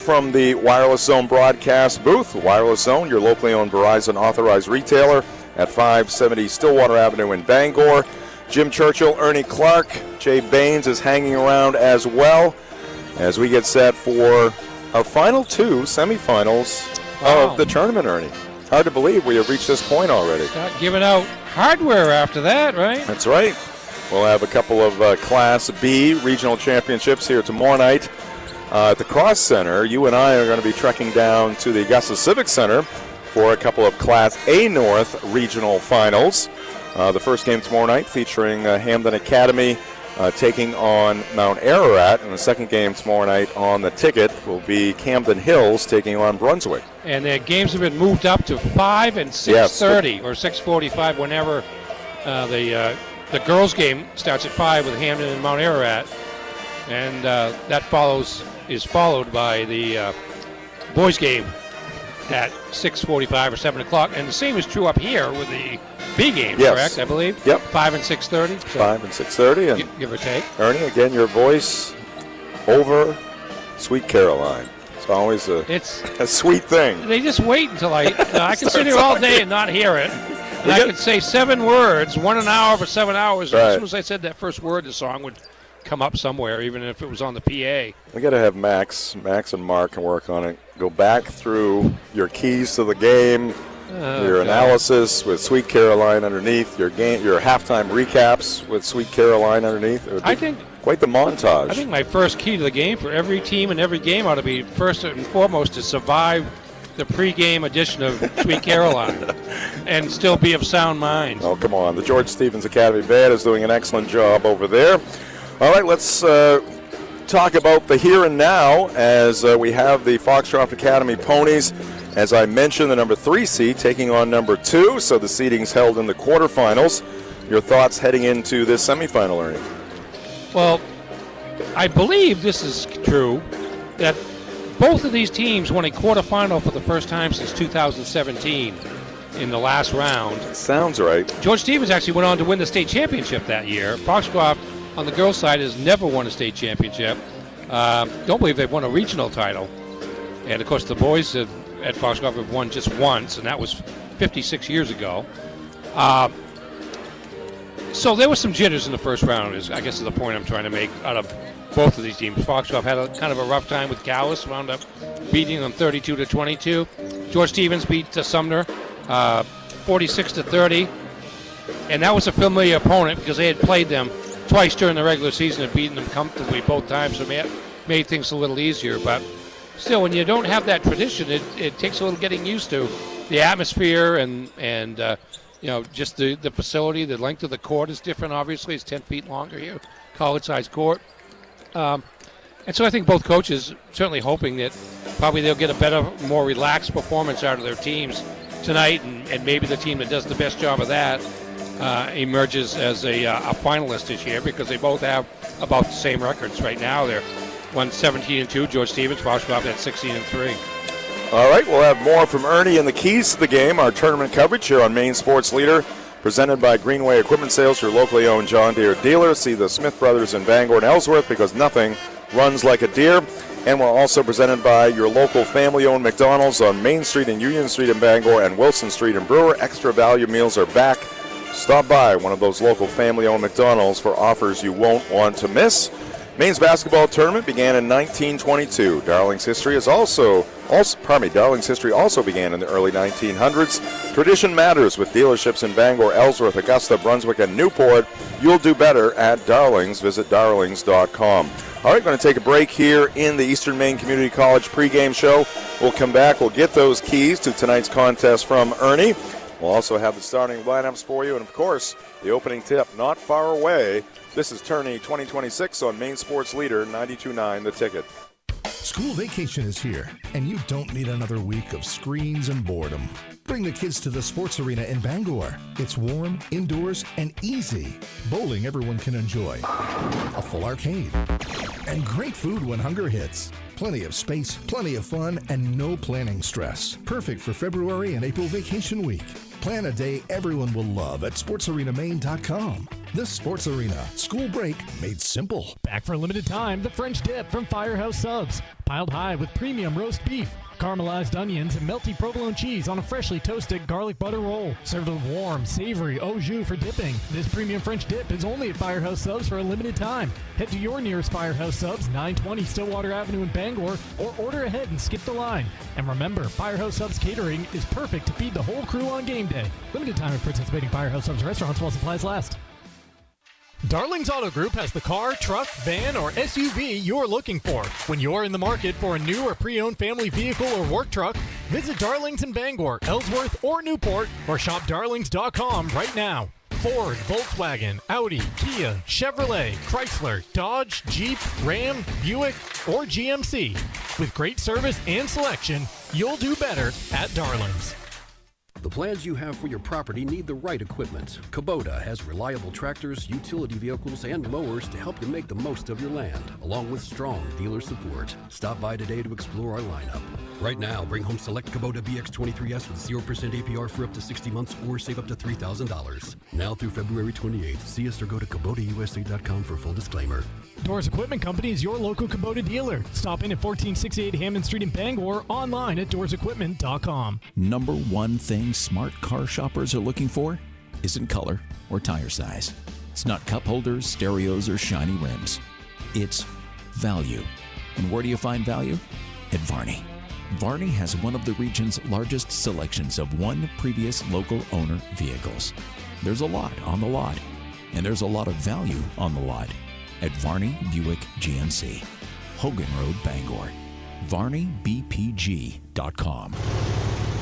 From the Wireless Zone broadcast booth, Wireless Zone, your locally owned Verizon authorized retailer at 570 Stillwater Avenue in Bangor. Jim Churchill, Ernie Clark, Jay Baines is hanging around as well as we get set for our final two semifinals of the tournament, Ernie. Hard to believe we have reached this point already. Start giving out hardware after that, right? That's right. We'll have a couple of Class B regional championships here tomorrow night. At the Cross Center, you and I are going to be trekking down to the Augusta Civic Center for a couple of Class A North regional finals. The first game tomorrow night featuring Hamden Academy taking on Mount Ararat, and the second game tomorrow night on the ticket will be Camden Hills taking on Brunswick. And their games have been moved up to 5 and 6:30 or 6:45 whenever the girls' game starts at 5 with Hamden and Mount Ararat, and that is followed by the boys' game at 6:45 or 7 o'clock. And the same is true up here with the B game, correct, I believe? Yep. 5 and 6:30? So 5 and 6:30. And give or take. Ernie, again, your voice over Sweet Caroline. It's always a sweet thing. They just wait until I can sit here all day and not hear it. And I could say 7 words, 1 an hour for 7 hours. Right. As soon as I said that first word, the song would come up somewhere, even if it was on the PA. We got to have Max and Mark can work on it. Go back through your keys to the game, your analysis with Sweet Caroline underneath, your halftime recaps with Sweet Caroline underneath. I think quite the montage. I think my first key to the game for every team and every game ought to be first and foremost to survive the pregame edition of Sweet Caroline and still be of sound mind. Oh, come on. The George Stevens Academy Band is doing an excellent job over there. All right, let's talk about the here and now as we have the Foxcroft Academy Ponies. As I mentioned, the number 3 seed taking on number 2, so the seeding's held in the quarterfinals. Your thoughts heading into this semifinal, Ernie? Well, I believe this is true, that both of these teams won a quarterfinal for the first time since 2017 in the last round. Sounds right. George Stevens actually went on to win the state championship that year. Foxcroft on the girls' side has never won a state championship. Don't believe they've won a regional title. And, of course, the boys at Foxcroft have won just once, and that was 56 years ago. So there was some jitters in the first round, I guess is the point I'm trying to make out of both of these teams. Foxcroft had a kind of a rough time with Callis, wound up beating them 32-22. George Stevens beat Sumner 46-30. And that was a familiar opponent because they had played them twice during the regular season and beaten them comfortably both times, so made things a little easier. But still, when you don't have that tradition, it takes a little getting used to. The atmosphere and just the facility, the length of the court is different, obviously. It's 10 feet longer here, college-sized court. And so I think both coaches certainly hoping that probably they'll get a better, more relaxed performance out of their teams tonight, and maybe the team that does the best job of that emerges as a finalist this year, because they both have about the same records right now. They're 17-2. George Stevens, Foxcroft at 16-3. All right, we'll have more from Ernie and the keys to the game, our tournament coverage here on Maine Sports Leader, presented by Greenway Equipment Sales, your locally owned John Deere dealer. See the Smith Brothers in Bangor and Ellsworth, because nothing runs like a Deere. And we're also presented by your local family-owned McDonald's on Main Street and Union Street in Bangor and Wilson Street in Brewer. Extra value meals are back. Stop by one of those local family-owned McDonald's for offers you won't want to miss. Maine's basketball tournament began in 1922. Darling's history also began in the early 1900s. Tradition matters with dealerships in Bangor, Ellsworth, Augusta, Brunswick, and Newport. You'll do better at Darlings. Visit darlings.com. All right, going to take a break here in the Eastern Maine Community College pregame show. We'll come back. We'll get those keys to tonight's contest from Ernie. We'll also have the starting lineups for you, and, of course, the opening tip not far away. This is Tourney 2026 on Maine Sports Leader 92.9 The Ticket. School vacation is here, and you don't need another week of screens and boredom. Bring the kids to the sports arena in Bangor. It's warm, indoors, and easy. Bowling everyone can enjoy. A full arcade. And great food when hunger hits. Plenty of space, plenty of fun, and no planning stress. Perfect for February and April vacation week. Plan a day everyone will love at sportsarenamaine.com. The Sports Arena. School break made simple. Back for a limited time, the French dip from Firehouse Subs. Piled high with premium roast beef, caramelized onions, and melty provolone cheese on a freshly toasted garlic butter roll. Served with warm, savory au jus for dipping. This premium French dip is only at Firehouse Subs for a limited time. Head to your nearest Firehouse Subs, 920 Stillwater Avenue in Bangor, or order ahead and skip the line. And remember, Firehouse Subs catering is perfect to feed the whole crew on game day. Limited time at participating Firehouse Subs restaurants while supplies last. Darling's Auto Group has the car, truck, van, or SUV you're looking for. When you're in the market for a new or pre-owned family vehicle or work truck, visit Darling's in Bangor, Ellsworth, or Newport, or shop darlings.com right now. Ford, Volkswagen, Audi, Kia, Chevrolet, Chrysler, Dodge, Jeep, Ram, Buick, or GMC. With great service and selection, you'll do better at Darling's. The plans you have for your property need the right equipment. Kubota has reliable tractors, utility vehicles, and mowers to help you make the most of your land, along with strong dealer support. Stop by today to explore our lineup. Right now, bring home select Kubota BX23S with 0% APR for up to 60 months or save up to $3,000. Now through February 28th. See us or go to KubotaUSA.com for full disclaimer. Doors Equipment Company is your local Kubota dealer. Stop in at 1468 Hammond Street in Bangor, online at doorsequipment.com. Number one thing smart car shoppers are looking for isn't color or tire size. It's not cup holders, stereos, or shiny rims. It's value. And where do you find value? At Varney. Varney has one of the region's largest selections of one previous local owner vehicles. There's a lot on the lot, and there's a lot of value on the lot at Varney Buick GMC, Hogan Road, Bangor. VarneyBPG.com.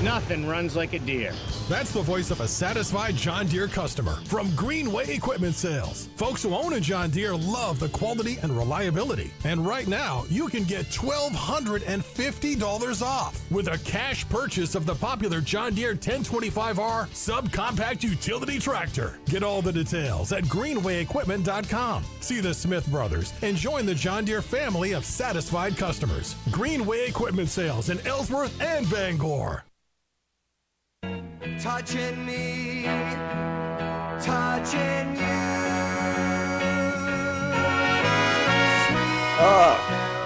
Nothing runs like a deer. That's the voice of a satisfied John Deere customer from Greenway Equipment Sales. Folks who own a John Deere love the quality and reliability. And right now, you can get $1,250 off with a cash purchase of the popular John Deere 1025R subcompact utility tractor. Get all the details at greenwayequipment.com. See the Smith brothers and join the John Deere family of satisfied customers. Greenway Equipment Sales in Ellsworth and Bangor. Touching me, touching you.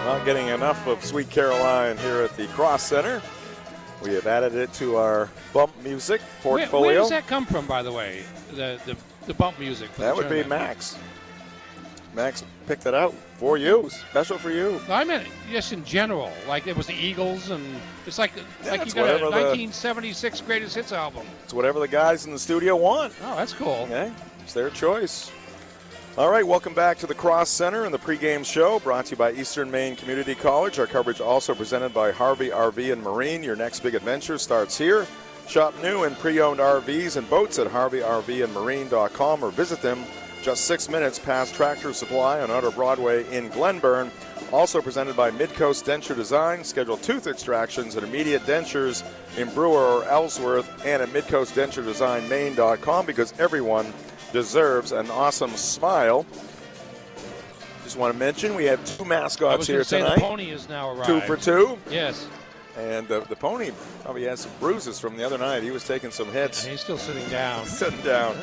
Not getting enough of Sweet Caroline here at the Cross Center. We have added it to our bump music portfolio. Where does that come from, by the way? The bump music. For that would be Max. Max picked it out for you, special for you. I meant just in general, like it was the Eagles, and it's like you got a 1976 greatest hits album. It's whatever the guys in the studio want. Oh, that's cool. Okay, it's their choice. All right, welcome back to the Cross Center and the pregame show, brought to you by Eastern Maine Community College. Our coverage also presented by Harvey RV and Marine. Your next big adventure starts here. Shop new and pre-owned RVs and boats at harveyrvandmarine.com or visit them just 6 minutes past Tractor Supply on Outer Broadway in Glenburn. Also presented by Midcoast Denture Design. Schedule tooth extractions and immediate dentures in Brewer or Ellsworth and at midcoastdenturedesignmaine.com, because everyone deserves an awesome smile. Just want to mention we have two mascots here tonight. The pony is now arrived. 2 for 2. Yes. And the pony probably has some bruises from the other night. He was taking some hits. And he's still sitting down. Sitting down.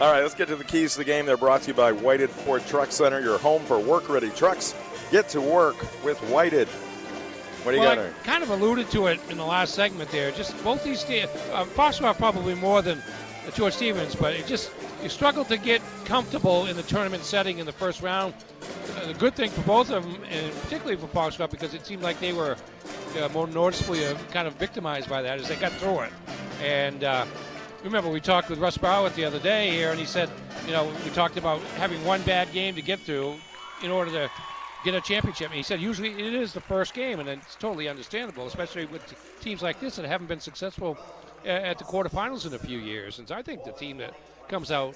All right, let's get to the keys to the game. They're brought to you by Whited Ford Truck Center, your home for work-ready trucks. Get to work with Whited. What do you got there? I kind of alluded to it in the last segment there. Just both these teams, Foxcroft probably more than George Stevens, but you struggle to get comfortable in the tournament setting in the first round. The good thing for both of them, and particularly for Foxcroft, because it seemed like they were more noticeably kind of victimized by that as they got through it. And remember, we talked with Russ Barwick the other day here, and he said, we talked about having one bad game to get through in order to get a championship. And he said usually it is the first game, and it's totally understandable, especially with teams like this that haven't been successful at the quarterfinals in a few years. And so I think the team that comes out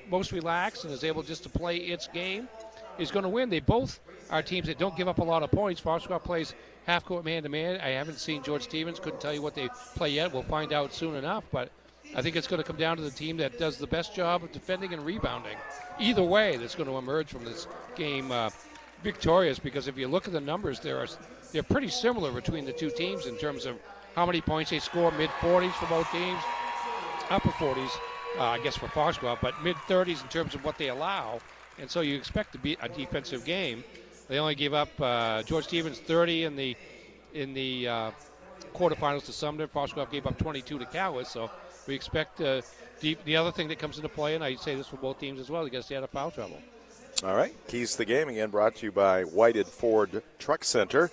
most relaxed and is able just to play its game is going to win. They both are teams that don't give up a lot of points. Foxcroft plays half-court man-to-man. I haven't seen George Stevens. Couldn't tell you what they play yet. We'll find out soon enough. But I think it's going to come down to the team that does the best job of defending and rebounding. Either way, that's going to emerge from this game victorious, because if you look at the numbers, they're pretty similar between the two teams in terms of how many points they score, mid-40s for both teams, upper 40s I guess for Foxcroft, but mid-30s in terms of what they allow. And so you expect to be a defensive game. They only gave up George Stevens 30 in the quarterfinals to Sumner. Foxcroft gave up 22 to Cowes. So we expect the other thing that comes into play, and I say this for both teams as well, you got to stay out of foul trouble. All right, keys to the game again brought to you by Whited Ford Truck Center.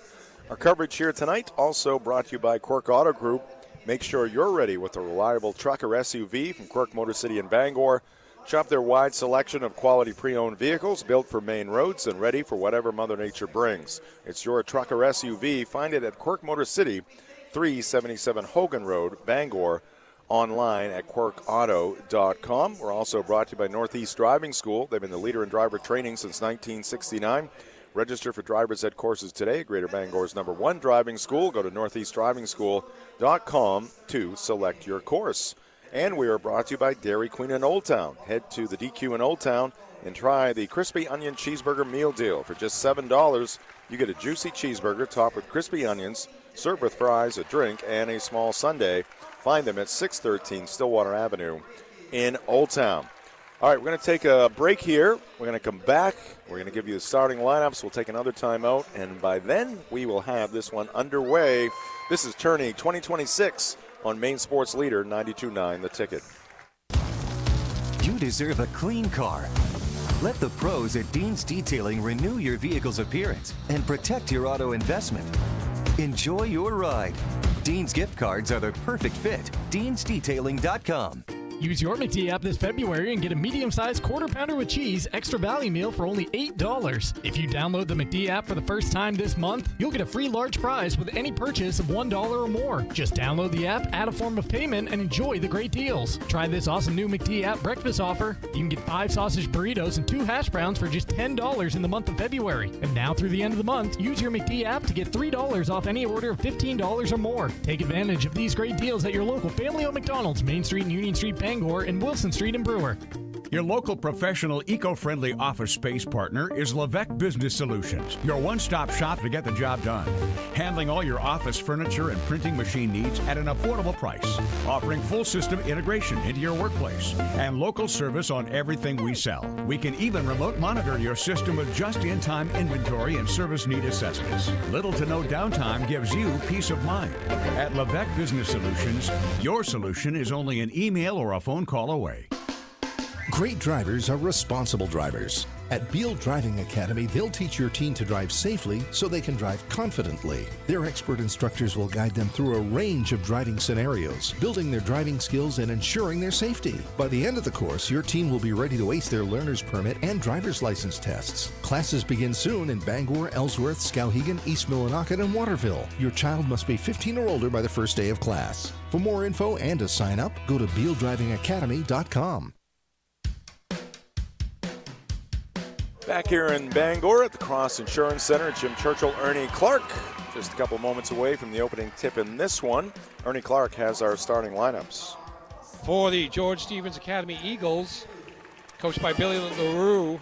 Our coverage here tonight also brought to you by Quirk Auto Group. Make sure you're ready with a reliable truck or SUV from Quirk Motor City in Bangor. Shop their wide selection of quality pre-owned vehicles built for Maine roads and ready for whatever Mother Nature brings. It's your truck or SUV. Find it at Quirk Motor City, 377 Hogan Road, Bangor. Online at quirkauto.com. We're also brought to you by Northeast Driving School. They've been the leader in driver training since 1969. Register for driver's ed courses today. Greater Bangor's #1 driving school. Go to northeastdrivingschool.com to select your course. And we are brought to you by Dairy Queen in Old Town. Head to the DQ in Old Town and try the crispy onion cheeseburger meal deal. For just $7, you get a juicy cheeseburger topped with crispy onions, served with fries, a drink, and a small sundae. Find them at 613 Stillwater Avenue in Old Town. All right, we're going to take a break here. We're going to come back. We're going to give you the starting lineups. We'll take another timeout, and by then we will have this one underway. This is Tourney 2026 on Maine Sports Leader 92.9 The Ticket. You deserve a clean car. Let the pros at Dean's Detailing renew your vehicle's appearance and protect your auto investment. Enjoy your ride. Dean's gift cards are the perfect fit. Dean'sDetailing.com. Use your McD app this February and get a medium-sized quarter pounder with cheese extra value meal for only $8. If you download the McD app for the first time this month, you'll get a free large prize with any purchase of $1 or more. Just download the app, add a form of payment, and enjoy the great deals. Try this awesome new McD app breakfast offer. You can get 5 sausage burritos and 2 hash browns for just $10 in the month of February. And now through the end of the month, use your McD app to get $3 off any order of $15 or more. Take advantage of these great deals at your local family-owned McDonald's, Main Street and Union Street, Bangor, and Wilson Street in Brewer. Your local professional eco-friendly office space partner is Levesque Business Solutions, your one-stop shop to get the job done. Handling all your office furniture and printing machine needs at an affordable price. Offering full system integration into your workplace and local service on everything we sell. We can even remote monitor your system with just-in-time inventory and service need assessments. Little to no downtime gives you peace of mind. At Levesque Business Solutions, your solution is only an email or a phone call away. Great drivers are responsible drivers. At Beal Driving Academy, they'll teach your teen to drive safely so they can drive confidently. Their expert instructors will guide them through a range of driving scenarios, building their driving skills and ensuring their safety. By the end of the course, your teen will be ready to ace their learner's permit and driver's license tests. Classes begin soon in Bangor, Ellsworth, Skowhegan, East Millinocket, and Waterville. Your child must be 15 or older by the first day of class. For more info and to sign up, go to BealDrivingAcademy.com. Back here in Bangor at the Cross Insurance Center, Jim Churchill, Ernie Clark. Just a couple moments away from the opening tip in this one. Ernie Clark has our starting lineups. For the George Stevens Academy Eagles, coached by Billy LaRue,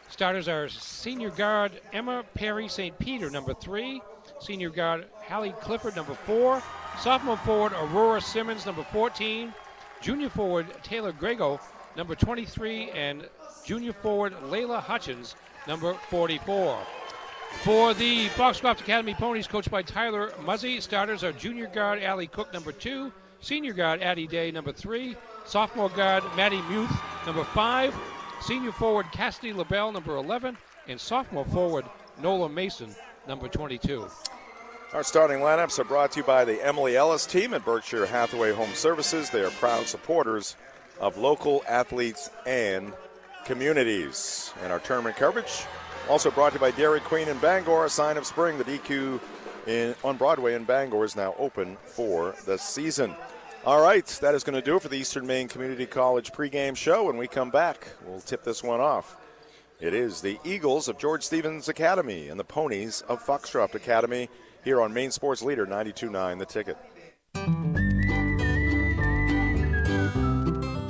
starters are senior guard Emma Perry St. Peter, number 3. Senior guard Hallie Clifford, number 4. Sophomore forward Aurora Simmons, number 14. Junior forward Taylor Grego, number 23. And junior forward Layla Hutchins, number 44. For the Foxcroft Academy Ponies, coached by Tyler Muzzy, starters are junior guard Allie Cook, number 2, senior guard Addie Day, number 3, sophomore guard Maddie Muth, number 5, senior forward Cassidy LaBelle, number 11, and sophomore forward Nola Mason, number 22. Our starting lineups are brought to you by the Emily Ellis team at Berkshire Hathaway Home Services. They are proud supporters of local athletes and communities. And our tournament coverage also brought to you by Dairy Queen in Bangor, a sign of spring. The DQ on Broadway in Bangor is now open for the season. All right, that is going to do it for the Eastern Maine Community College pregame show. When we come back, we'll tip this one off. It is the Eagles of George Stevens Academy and the Ponies of Foxcroft Academy here on Maine Sports Leader 92.9 The Ticket.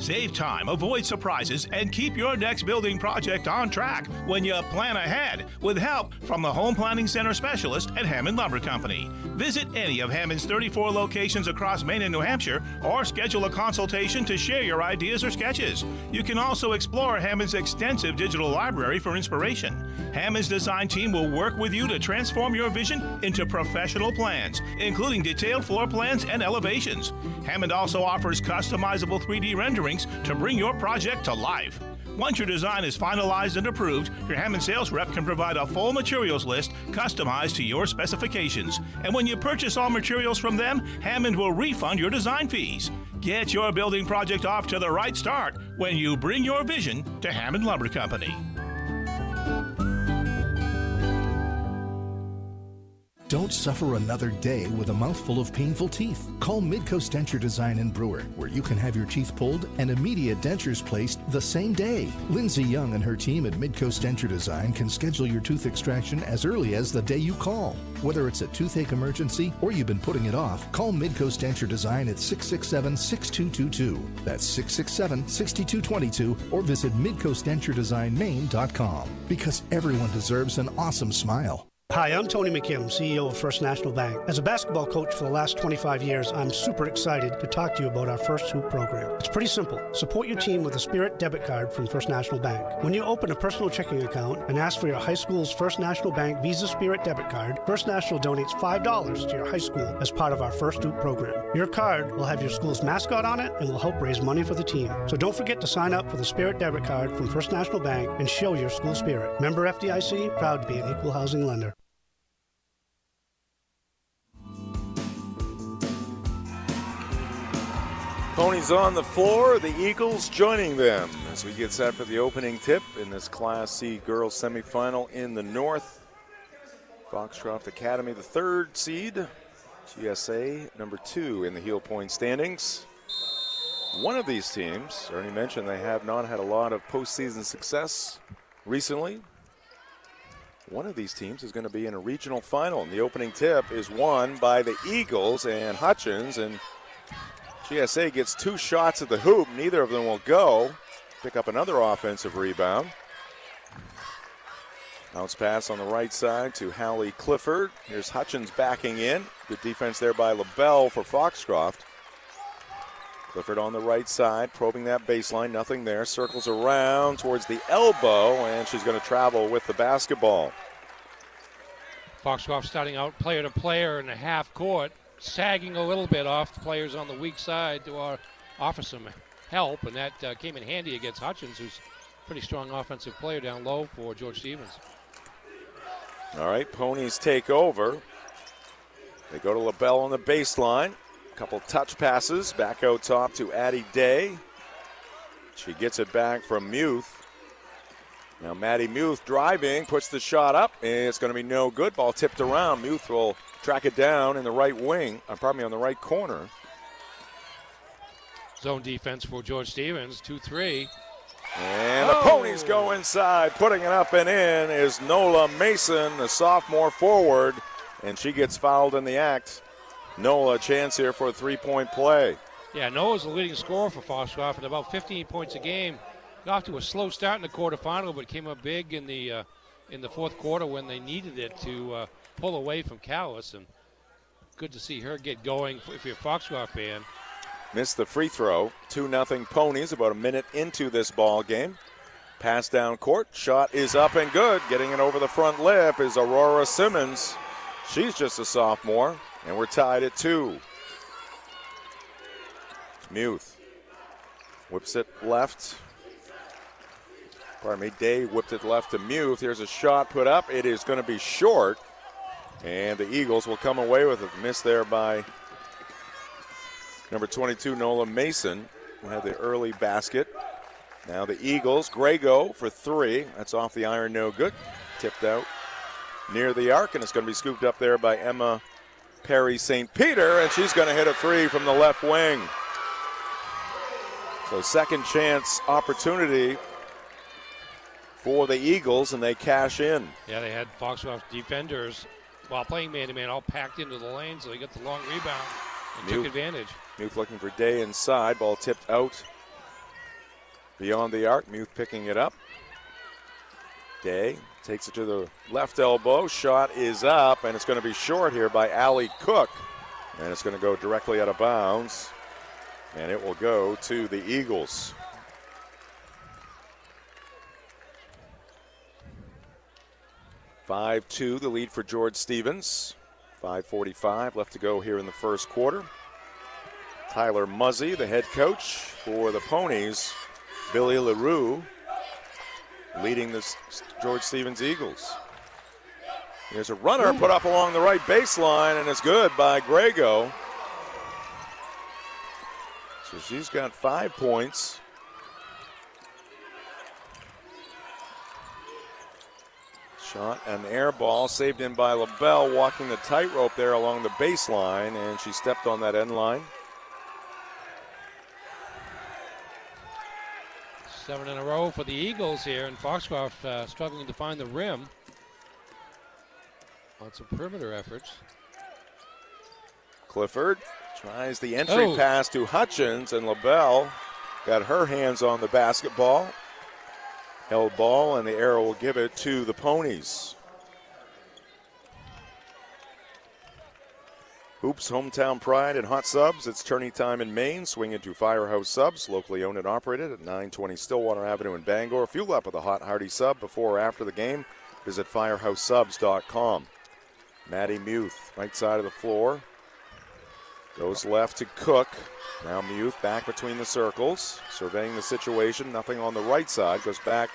Save time, avoid surprises, and keep your next building project on track when you plan ahead with help from the Home Planning Center specialist at Hammond Lumber Company. Visit any of Hammond's 34 locations across Maine and New Hampshire or schedule a consultation to share your ideas or sketches. You can also explore Hammond's extensive digital library for inspiration. Hammond's design team will work with you to transform your vision into professional plans, including detailed floor plans and elevations. Hammond also offers customizable 3D renderings to bring your project to life. Once your design is finalized and approved, your Hammond sales rep can provide a full materials list customized to your specifications. And when you purchase all materials from them, Hammond will refund your design fees. Get your building project off to the right start when you bring your vision to Hammond Lumber Company. Don't suffer another day with a mouthful of painful teeth. Call Midcoast Denture Design in Brewer, where you can have your teeth pulled and immediate dentures placed the same day. Lindsay Young and her team at Midcoast Denture Design can schedule your tooth extraction as early as the day you call. Whether it's a toothache emergency or you've been putting it off, call Midcoast Denture Design at 667-6222. That's 667-6222, or visit midcoastdenturedesignmaine.com, because everyone deserves an awesome smile. Hi, I'm Tony McKim, CEO of First National Bank. As a basketball coach for the last 25 years, I'm super excited to talk to you about our First Hoop program. It's pretty simple. Support your team with a Spirit debit card from First National Bank. When you open a personal checking account and ask for your high school's First National Bank Visa Spirit debit card, First National donates $5 to your high school as part of our First Hoop program. Your card will have your school's mascot on it and will help raise money for the team. So don't forget to sign up for the Spirit debit card from First National Bank and show your school spirit. Member FDIC, proud to be an equal housing lender. Ponies on the floor, the Eagles joining them as we get set for the opening tip in this Class C girls semifinal in the North. Foxcroft Academy, the 3rd seed. GSA, number 2 in the heel point standings. One of these teams, Ernie mentioned they have not had a lot of postseason success recently. One of these teams is going to be in a regional final, and the opening tip is won by the Eagles and Hutchins, and GSA gets 2 shots at the hoop. Neither of them will go. Pick up another offensive rebound. Bounce pass on the right side to Hallie Clifford. Here's Hutchins backing in. Good defense there by LaBelle for Foxcroft. Clifford on the right side, probing that baseline. Nothing there. Circles around towards the elbow, and she's going to travel with the basketball. Foxcroft starting out player to player in the half court, sagging a little bit off the players on the weak side to offer some help, and that came in handy against Hutchins, who's a pretty strong offensive player down low for George Stevens. All right, Ponies take over. They go to LaBelle on the baseline. A couple touch passes back out top to Addie Day. She gets it back from Muth. Now Maddie Muth driving, puts the shot up, and it's going to be no good. Ball tipped around. Muth will track it down in the right wing, on the right corner. Zone defense for George Stevens, 2-3. And the Ponies go inside. Putting it up and in is Nola Mason, the sophomore forward, and she gets fouled in the act. Nola, a chance here for a 3-point play. Yeah, Noah's the leading scorer for Foxcroft at about 15 points a game. Got off to a slow start in the quarterfinal, but came up big in the fourth quarter when they needed it to pull away from Callis. And good to see her get going if you're a Foxcroft fan. Missed the free throw. 2-0 Ponies about a minute into this ball game. Pass down court. Shot is up and good. Getting it over the front lip is Aurora Simmons. She's just a sophomore, and we're tied at 2. Muth whips it left. Day whipped it left to Muth. Here's a shot put up. It is going to be short, and the Eagles will come away with it. Miss there by number 22, Nola Mason, who had the early basket. Now the Eagles, Grego for 3. That's off the iron, no good. Tipped out near the arc, and it's going to be scooped up there by Emma Perry St. Peter, and she's going to hit a 3 from the left wing. So second chance opportunity for the Eagles, and they cash in. Yeah, they had Foxcroft defenders while playing man-to-man all packed into the lane, so they got the long rebound and took advantage. Muth looking for Day inside. Ball tipped out beyond the arc. Muth picking it up. Day takes it to the left elbow. Shot is up, and it's going to be short here by Allie Cook. And it's going to go directly out of bounds. And it will go to the Eagles. (5-2) the lead for George Stevens. 5:45 left to go here in the first quarter. Tyler Muzzy, the head coach for the Ponies. Billy LaRue leading this George Stevens Eagles. Here's a runner put up along the right baseline, and it's good by Grego. So she's got 5 points. Shot an air ball saved in by LaBelle, walking the tightrope there along the baseline, and she stepped on that end line. 7 in a row for the Eagles here, and Foxcroft struggling to find the rim. Lots of perimeter efforts. Clifford tries the entry pass to Hutchins, and LaBelle got her hands on the basketball. Held ball, and the arrow will give it to the Ponies. Hoops, hometown pride, and hot subs. It's tourney time in Maine. Swing into Firehouse Subs, locally owned and operated at 920 Stillwater Avenue in Bangor. Fuel up with a hot, hearty sub before or after the game. Visit firehousesubs.com. Maddie Muth, right side of the floor. Goes left to Cook. Now Muth back between the circles, surveying the situation. Nothing on the right side. Goes back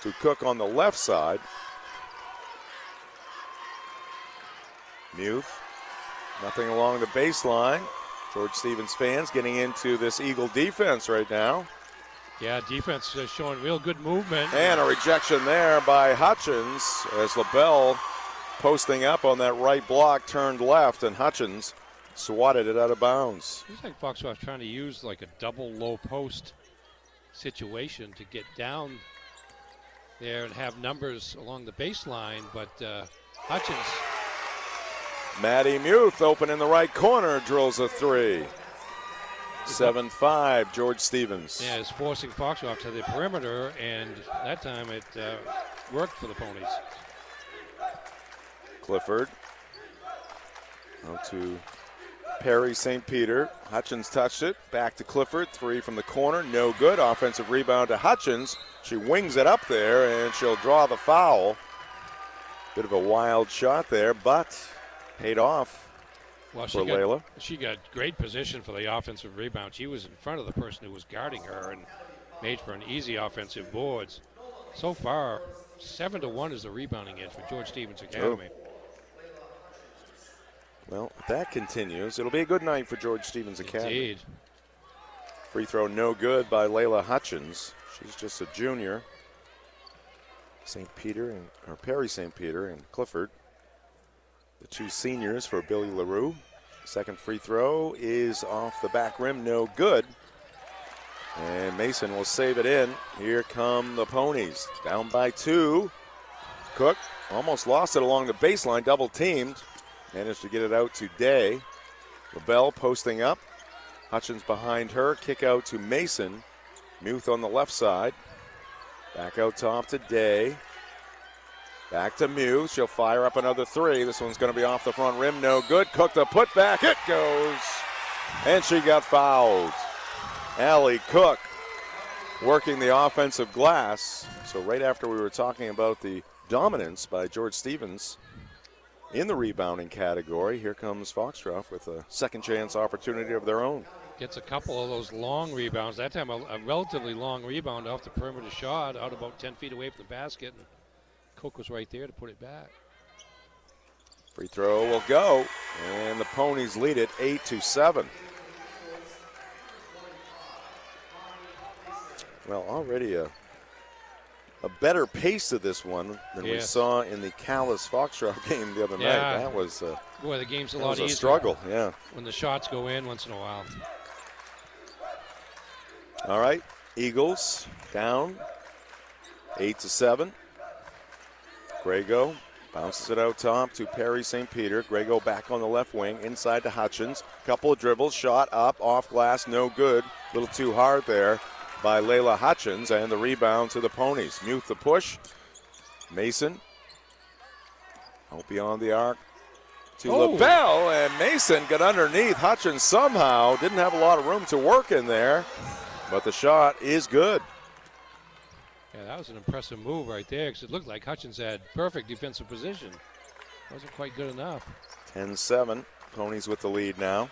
to Cook on the left side. Muth, nothing along the baseline. George Stevens fans getting into this Eagle defense right now. Yeah, defense is showing real good movement. And a rejection there by Hutchins as LaBelle posting up on that right block turned left, and Hutchins swatted it out of bounds. Seems like Foxcroft trying to use like a double low post situation to get down there and have numbers along the baseline, but Hutchins. Maddie Muth open in the right corner, drills a three. 7-5, George Stevens. Yeah, it's forcing Foxcroft to the perimeter, and that time it worked for the Ponies. Clifford out to Perry St. Peter. Hutchins touched it. Back to Clifford. Three from the corner. No good. Offensive rebound to Hutchins. She wings it up there, and she'll draw the foul. Bit of a wild shot there, but paid off for Layla. She got great position for the offensive rebound. She was in front of the person who was guarding her and made for an easy offensive boards. So far, 7-1 is the rebounding edge for George Stevens Academy. Well, if that continues, it'll be a good night for George Stevens Academy. Indeed. Free throw no good by Layla Hutchins. She's just a junior. Perry St. Peter and Clifford, the two seniors for Billy LaRue. Second free throw is off the back rim, no good. And Mason will save it in. Here come the Ponies. Down by 2. Cook almost lost it along the baseline, double teamed. Managed to get it out to Day. LaBelle posting up. Hutchins behind her. Kick out to Mason. Muth on the left side. Back out top to Day. Back to Muth. She'll fire up another three. This one's going to be off the front rim. No good. Cook the putback. It goes. And she got fouled. Allie Cook working the offensive glass. So right after we were talking about the dominance by George Stevens in the rebounding category, here comes Foxcroft with a second chance opportunity of their own. Gets a couple of those long rebounds. That time a relatively long rebound off the perimeter shot out about 10 feet away from the basket. And Cook was right there to put it back. Free throw will go, and the Ponies lead it 8-7. Well, already a better pace to this one than we saw in the Callis Foxcroft game the other night. That was boy, the game's a lot easier. A struggle, yeah. When the shots go in once in a while. All right, Eagles down 8-7. Grego bounces it out top to Perry St. Peter. Grego back on the left wing, inside to Hutchins. Couple of dribbles, shot up, off glass, no good. A little too hard there. by Layla Hutchins, and the rebound to the Ponies. Muth the push. Mason out beyond the arc to LaBelle, and Mason got underneath. Hutchins somehow didn't have a lot of room to work in there, but the shot is good. Yeah, that was an impressive move right there, because it looked like Hutchins had perfect defensive position. Wasn't quite good enough. 10-7, Ponies with the lead now.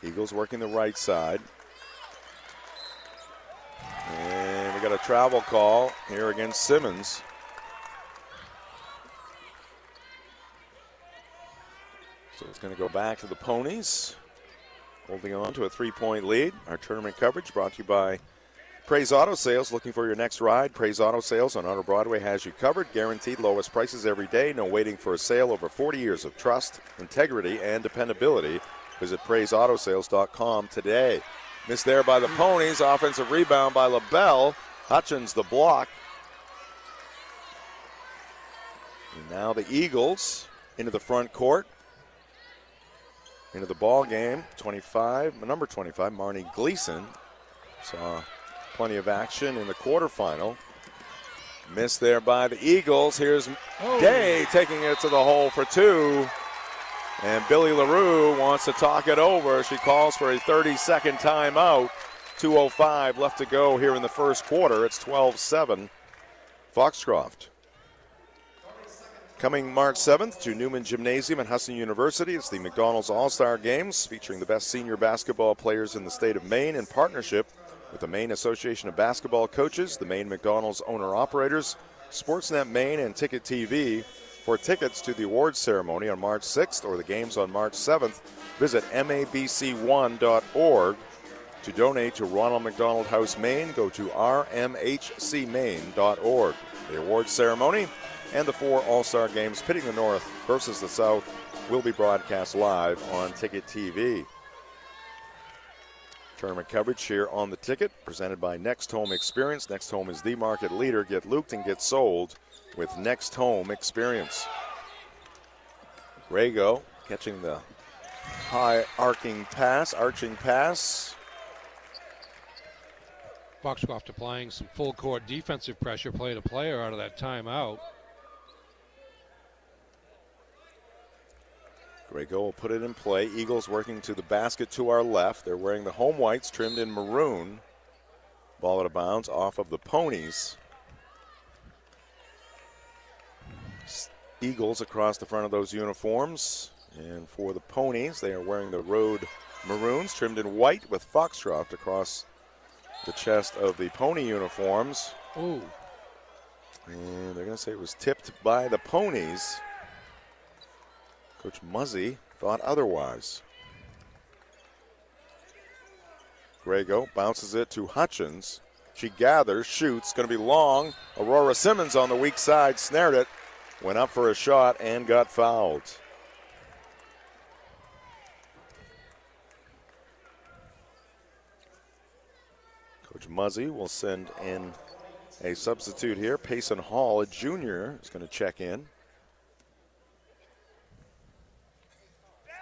Eagles working the right side. And we got a travel call here against Simmons. So it's going to go back to the Ponies, holding on to a 3-point lead. Our tournament coverage brought to you by Praise Auto Sales. Looking for your next ride? Praise Auto Sales on Auto Broadway has you covered. Guaranteed lowest prices every day. No waiting for a sale. Over 40 years of trust, integrity, and dependability. Visit PraiseAutoSales.com today. Missed there by the Ponies. Offensive rebound by LaBelle. Hutchins the block. And now the Eagles into the front court. Into the ball game. Number 25, Marnie Gleason. Saw plenty of action in the quarterfinal. Missed there by the Eagles. Here's Day taking it to the hole for two. And Billy LaRue wants to talk it over. She calls for a 30-second timeout. 2:05 left to go here in the first quarter. It's 12-7. Foxcroft. Coming March 7th to Newman Gymnasium at Husson University, it's the McDonald's All-Star Games featuring the best senior basketball players in the state of Maine in partnership with the Maine Association of Basketball Coaches, the Maine McDonald's owner-operators, Sportsnet Maine, and Ticket TV. For tickets to the awards ceremony on March 6th or the games on March 7th, visit mabc1.org. To donate to Ronald McDonald House, Maine, go to rmhcmaine.org. The awards ceremony and the 4 All-Star Games pitting the North versus the South will be broadcast live on Ticket TV. Tournament coverage here on the Ticket, presented by Next Home Experience. Next Home is the market leader. Get looped and get sold with Next Home Experience. Grego catching the high arching pass. Foxcroft applying some full court defensive pressure, played a player out of that timeout. Grego will put it in play. Eagles working to the basket to our left. They're wearing the home whites trimmed in maroon. Ball out of bounds off of the Ponies. Eagles across the front of those uniforms. And for the Ponies, they are wearing the road maroons trimmed in white with Foxcroft across the chest of the Pony uniforms. Ooh. And they're going to say it was tipped by the Ponies. Coach Muzzy thought otherwise. Grego bounces it to Hutchins. She gathers, shoots, going to be long. Aurora Simmons on the weak side, snared it, went up for a shot and got fouled. Coach Muzzy will send in a substitute here. Payson Hall, a junior, is going to check in.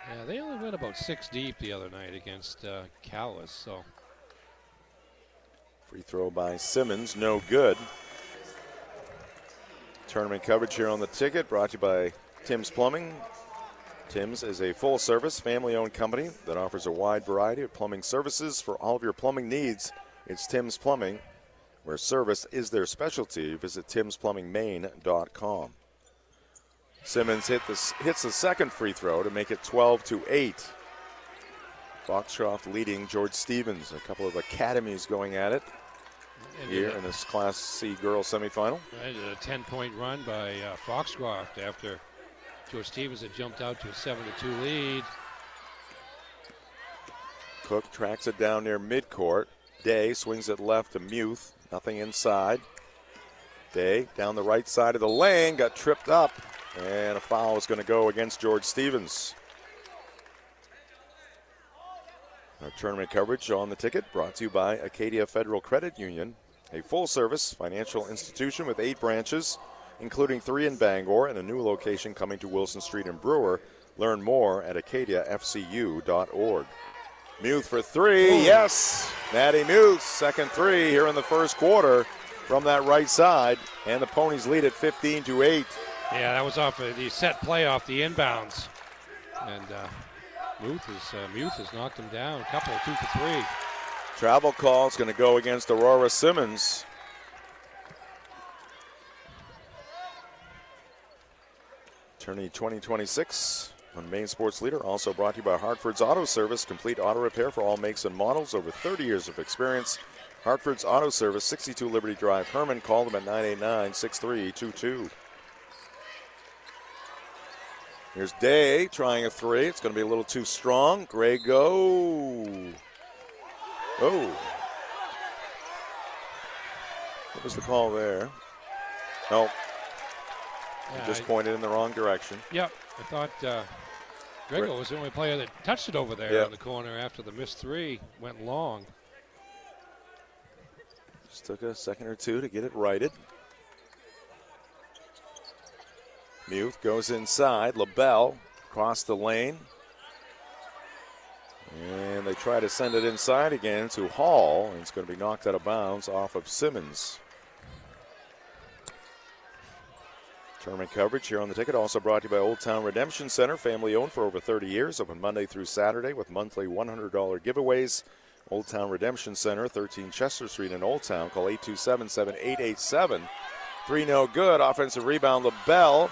Yeah, they only went about 6 deep the other night against Calais, so. Free throw by Simmons, no good. Tournament coverage here on the Ticket, brought to you by Tim's Plumbing. Tim's is a full-service, family-owned company that offers a wide variety of plumbing services for all of your plumbing needs. It's Tim's Plumbing, where service is their specialty. Visit timsplumbingmaine.com. Simmons hits the second free throw to make it 12-8. Foxcroft leading George Stevens. A couple of academies going at it here in this Class C girls semifinal. Right, a 10-point run by Foxcroft after George Stevens had jumped out to a 7-2 lead. Cook tracks it down near midcourt. Day swings it left to Muth. Nothing inside. Day down the right side of the lane, got tripped up, and a foul is going to go against George Stevens. Our tournament coverage on the Ticket brought to you by Acadia Federal Credit Union, a full-service financial institution with 8 branches, including 3 in Bangor and a new location coming to Wilson Street in Brewer. Learn more at acadiafcu.org. Muth for three. Yes. Maddie Muth, second three here in the first quarter from that right side. And the Ponies lead at 15-8. Yeah, that was off the set play off the inbounds. And Muth has knocked him down. A couple, 2 for 3. Travel call is going to go against Aurora Simmons. Tourney 2026 on Maine Sports Leader. Also brought to you by Hartford's Auto Service. Complete auto repair for all makes and models. Over 30 years of experience. Hartford's Auto Service, 62 Liberty Drive, Herman. Call them at 989-6322. Here's Day trying a three. It's going to be a little too strong. Grego. Oh. What was the call there? No. Yeah, just pointed in the wrong direction. Yep. I thought Grego was the only player that touched it over there in the corner after the missed three went long. Just took a second or two to get it righted. Muth goes inside. LaBelle across the lane. And they try to send it inside again to Hall. And it's going to be knocked out of bounds off of Simmons. Tournament coverage here on the ticket. Also brought to you by Old Town Redemption Center. Family owned for over 30 years. Open Monday through Saturday with monthly $100 giveaways. Old Town Redemption Center, 13 Chester Street in Old Town. Call 827-7887. Three no good. Offensive rebound, LaBelle.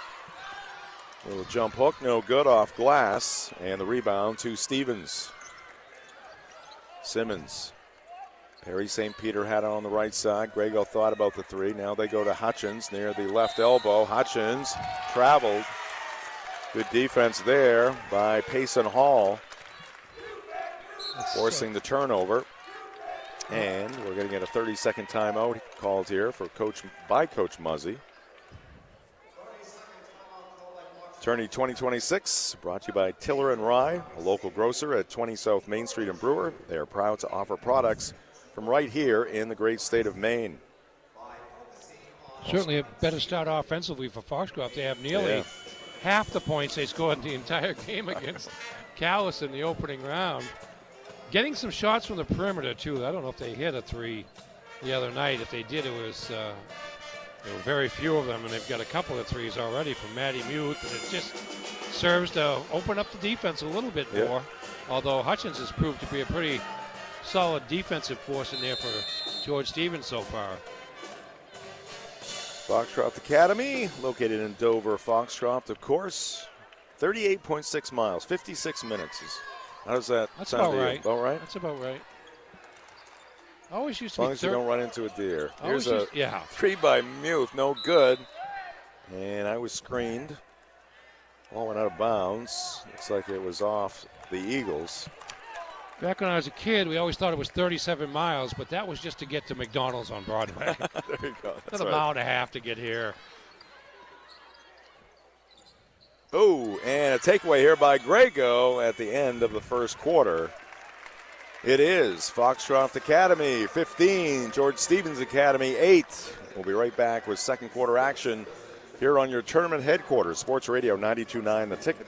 Little jump hook, no good off glass. And the rebound to Stevens. Simmons. Perry St. Peter had it on the right side. Grego thought about the three. Now they go to Hutchins near the left elbow. Hutchins traveled. Good defense there by Payson Hall. Forcing the turnover. And we're going to get a 30-second timeout called here by Coach Muzzy. Tourney 2026 brought to you by Tiller & Rye, a local grocer at 20 South Main Street in Brewer. They are proud to offer products from right here in the great state of Maine. Certainly a better start offensively for Foxcroft. They have nearly half the points they scored in the entire game against Calais in the opening round. Getting some shots from the perimeter, too. I don't know if they hit a three the other night. If they did, there were very few of them, and they've got a couple of threes already from Maddie Muth, and it just serves to open up the defense a little bit more, although Hutchins has proved to be a pretty solid defensive force in there for George Stevens so far. Foxcroft Academy, located in Dover. Foxcroft, of course, 38.6 miles, 56 minutes. How does that sound to you? About right? That's about right. Always used as to long be as you don't run into a deer. Here's a three by Muth, no good. And I was screened. Ball went out of bounds. Looks like it was off the Eagles. Back when I was a kid, we always thought it was 37 miles, but that was just to get to McDonald's on Broadway. There you go. That's a mile and a half to get here. Oh, and a takeaway here by Grego at the end of the first quarter. It is Foxcroft Academy 15, George Stevens Academy 8. We'll be right back with second quarter action here on your tournament headquarters, Sports Radio 92.9 The Ticket.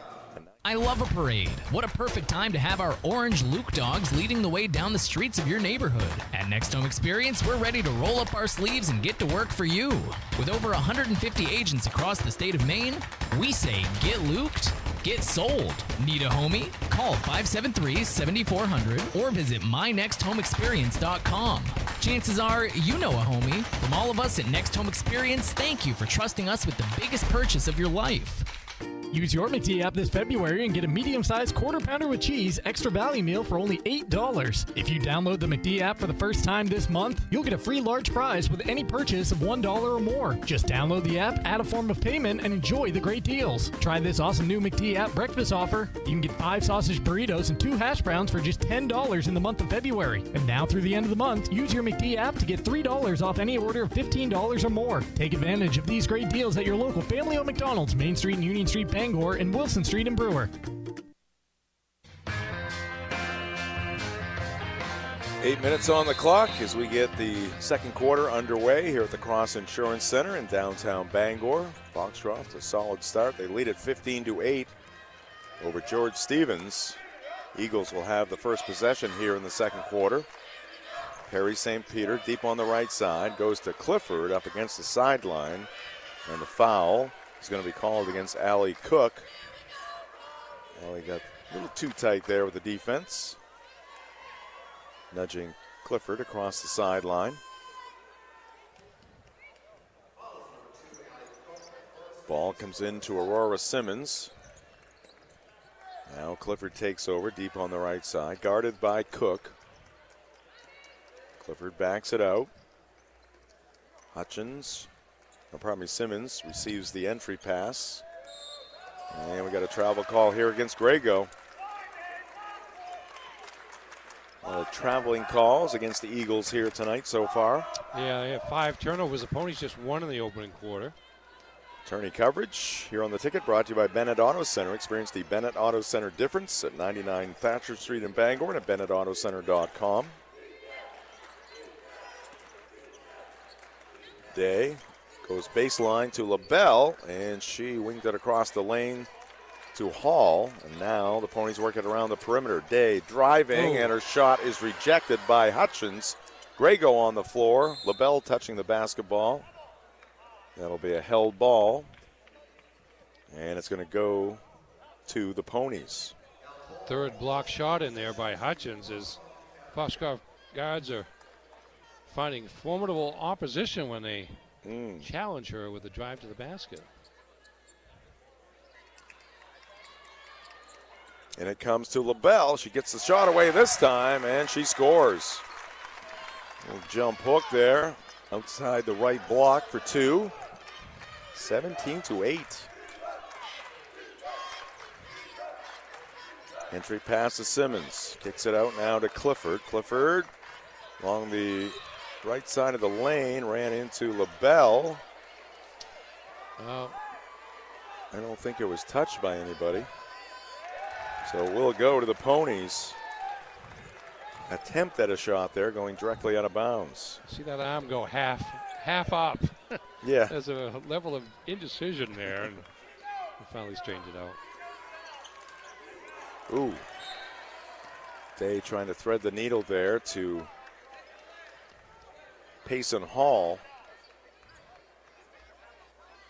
I love a parade. What a perfect time to have our orange Luke dogs leading the way down the streets of your neighborhood. At Next Home Experience, we're ready to roll up our sleeves and get to work for you. With over 150 agents across the state of Maine, we say get luked, get sold. Need a homie? Call 573-7400 or visit mynexthomeexperience.com. Chances are you know a homie. From all of us at Next Home Experience, thank you for trusting us with the biggest purchase of your life. Use your McD app this February and get a medium-sized quarter pounder with cheese extra value meal for only $8. If you download the McD app for the first time this month, you'll get a free large fries with any purchase of $1 or more. Just download the app, add a form of payment, and enjoy the great deals. Try this awesome new McD app breakfast offer. You can get 5 sausage burritos and 2 hash browns for just $10 in the month of February. And now through the end of the month, use your McD app to get $3 off any order of $15 or more. Take advantage of these great deals at your local family-owned McDonald's, Main Street and Union Street, Bangor, and Wilson Street in Brewer. 8 minutes on the clock as we get the second quarter underway here at the Cross Insurance Center in downtown Bangor. Foxcroft, a solid start. They lead at 15-8 over George Stevens. Eagles will have the first possession here in the second quarter. Perry St. Peter deep on the right side, goes to Clifford up against the sideline, and the foul is going to be called against Allie Cook. Allie got a little too tight there with the defense, nudging Clifford across the sideline. Ball comes in to Aurora Simmons. Now Clifford takes over deep on the right side, guarded by Cook. Clifford backs it out. Simmons receives the entry pass. And we got a travel call here against Grego. A lot of traveling calls against the Eagles here tonight so far. Yeah, they have 5 turnovers. The Ponies just 1 in the opening quarter. Tourney coverage here on the ticket brought to you by Bennett Auto Center. Experience the Bennett Auto Center difference at 99 Thatcher Street in Bangor and at BennettAutoCenter.com. Day goes baseline to LaBelle, and she winged it across the lane to Hall. And now the Ponies work it around the perimeter. Day driving, and her shot is rejected by Hutchins. Grego on the floor. LaBelle touching the basketball. That'll be a held ball, and it's going to go to the Ponies. Third block shot in there by Hutchins as Foxcroft guards are finding formidable opposition when they challenge her with a drive to the basket. And it comes to LaBelle. She gets the shot away this time, and she scores. Little jump hook there outside the right block for 2. 17-8. Entry pass to Simmons. Kicks it out now to Clifford. Clifford along the right side of the lane, ran into LaBelle. I don't think it was touched by anybody. So we'll go to the Ponies. Attempt at a shot there, going directly out of bounds. See that arm go half up. Yeah. There's a level of indecision there, and we finally straightened it out. Ooh. Day trying to thread the needle there to Payson Hall.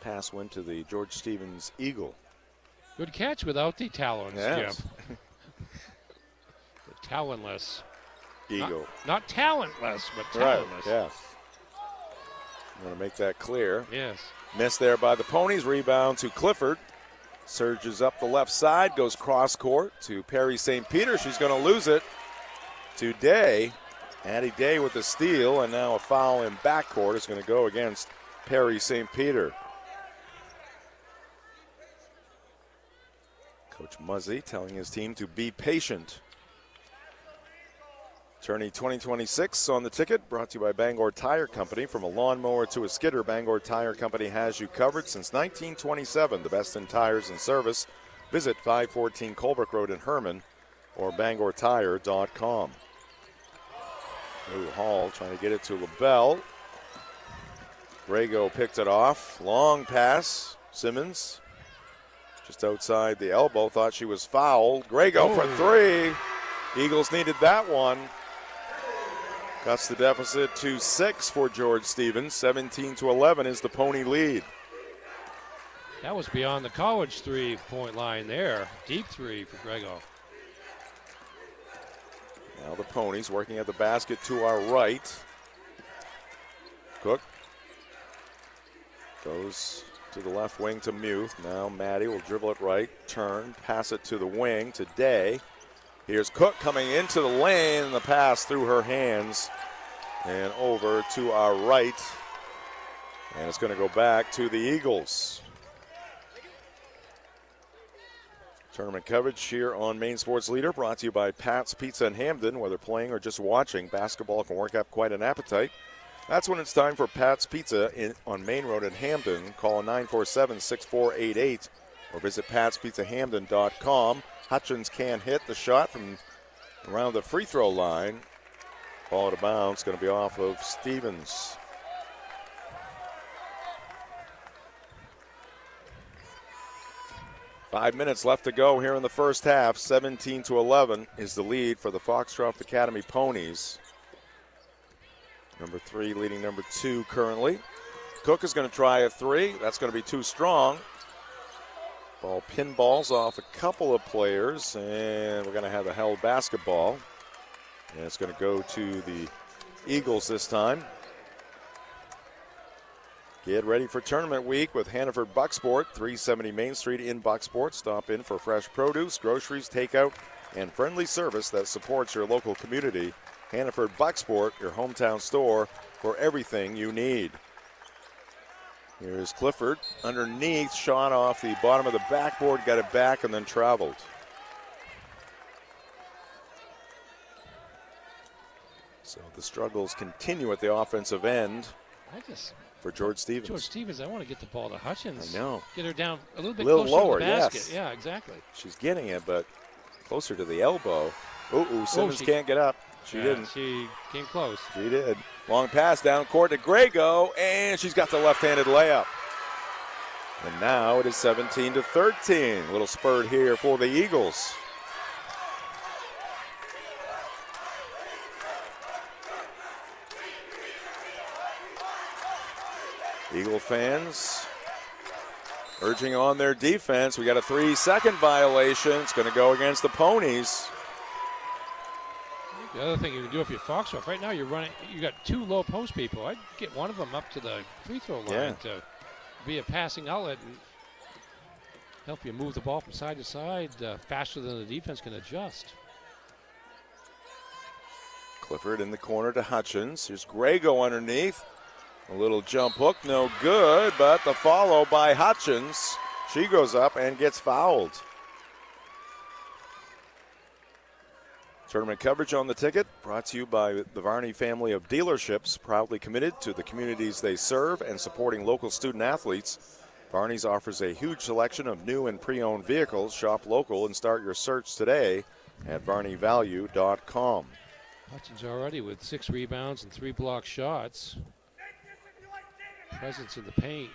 Pass went to the George Stevens Eagle. Good catch without the talons, yes. Jim. The talonless. Eagle. Not talentless, but talonless. Right, yes. I'm going to make that clear. Yes. Missed there by the Ponies. Rebound to Clifford. Surges up the left side. Goes cross court to Perry St. Peter. She's going to lose it to Day. Addie Day with the steal. And now a foul in backcourt is going to go against Perry St. Peter. Coach Muzzy telling his team to be patient. Tourney 2026 on the ticket, brought to you by Bangor Tire Company. From a lawnmower to a skidder, Bangor Tire Company has you covered since 1927. The best in tires and service. Visit 514 Colbrook Road in Herman or BangorTire.com. Ooh, Hall trying to get it to LaBelle. Grego picked it off. Long pass. Simmons just outside the elbow. Thought she was fouled. Grego for 3. Eagles needed that one. Cuts the deficit to 6 for George Stevens. 17-11 is the Pony lead. That was beyond the college 3-point line there. Deep 3 for Grego. Now the Ponies working at the basket to our right. Cook goes to the left wing to Muth. Now Maddie will dribble it right, turn, pass it to the wing to Day. Here's Cook coming into the lane, and the pass through her hands and over to our right. And it's going to go back to the Eagles. Tournament coverage here on Maine Sports Leader, brought to you by Pat's Pizza in Hamden. Whether playing or just watching, basketball can work up quite an appetite. That's when it's time for Pat's Pizza on Main Road in Hamden. Call 947-6488 or visit patspizzahamden.com. Hutchins can't hit the shot from around the free throw line. Ball out of bounds, going to be off of Stevens. 5 minutes left to go here in the first half. 17-11 is the lead for the Foxcroft Academy Ponies. Number 3 leading number 2 currently. Cook is going to try a 3. That's going to be too strong. Ball pinballs off a couple of players, and we're going to have a held basketball. And it's going to go to the Eagles this time. Get ready for tournament week with Hannaford Bucksport, 370 Main Street in Bucksport. Stop in for fresh produce, groceries, takeout, and friendly service that supports your local community. Hannaford Bucksport, your hometown store for everything you need. Here's Clifford underneath, shot off the bottom of the backboard, got it back, and then traveled. So the struggles continue at the offensive end for George Stevens. George Stevens, I want to get the ball to Hutchins. I know. Get her down a little bit closer lower, to the basket. yes. Yeah, exactly. She's getting it, but closer to the elbow. Ooh, Simmons can't get up. She didn't. She came close. She did. Long pass down court to Grego, and she's got the left-handed layup. And now it is 17-13. A little spurt here for the Eagles. Eagle fans urging on their defense. We got a 3-second violation. It's going to go against the Ponies. The other thing you can do if you're Foxcroft, right now you got 2 low post people. I'd get one of them up to the free throw line to be a passing outlet and help you move the ball from side to side faster than the defense can adjust. Clifford in the corner to Hutchins. Here's Grego underneath. A little jump hook, no good, but the follow by Hutchins. She goes up and gets fouled. Tournament coverage on the ticket brought to you by the Varney family of dealerships, proudly committed to the communities they serve and supporting local student athletes. Varney's offers a huge selection of new and pre-owned vehicles. Shop local and start your search today at varneyvalue.com. Hutchins already with 6 rebounds and 3 block shots. Presence in the paint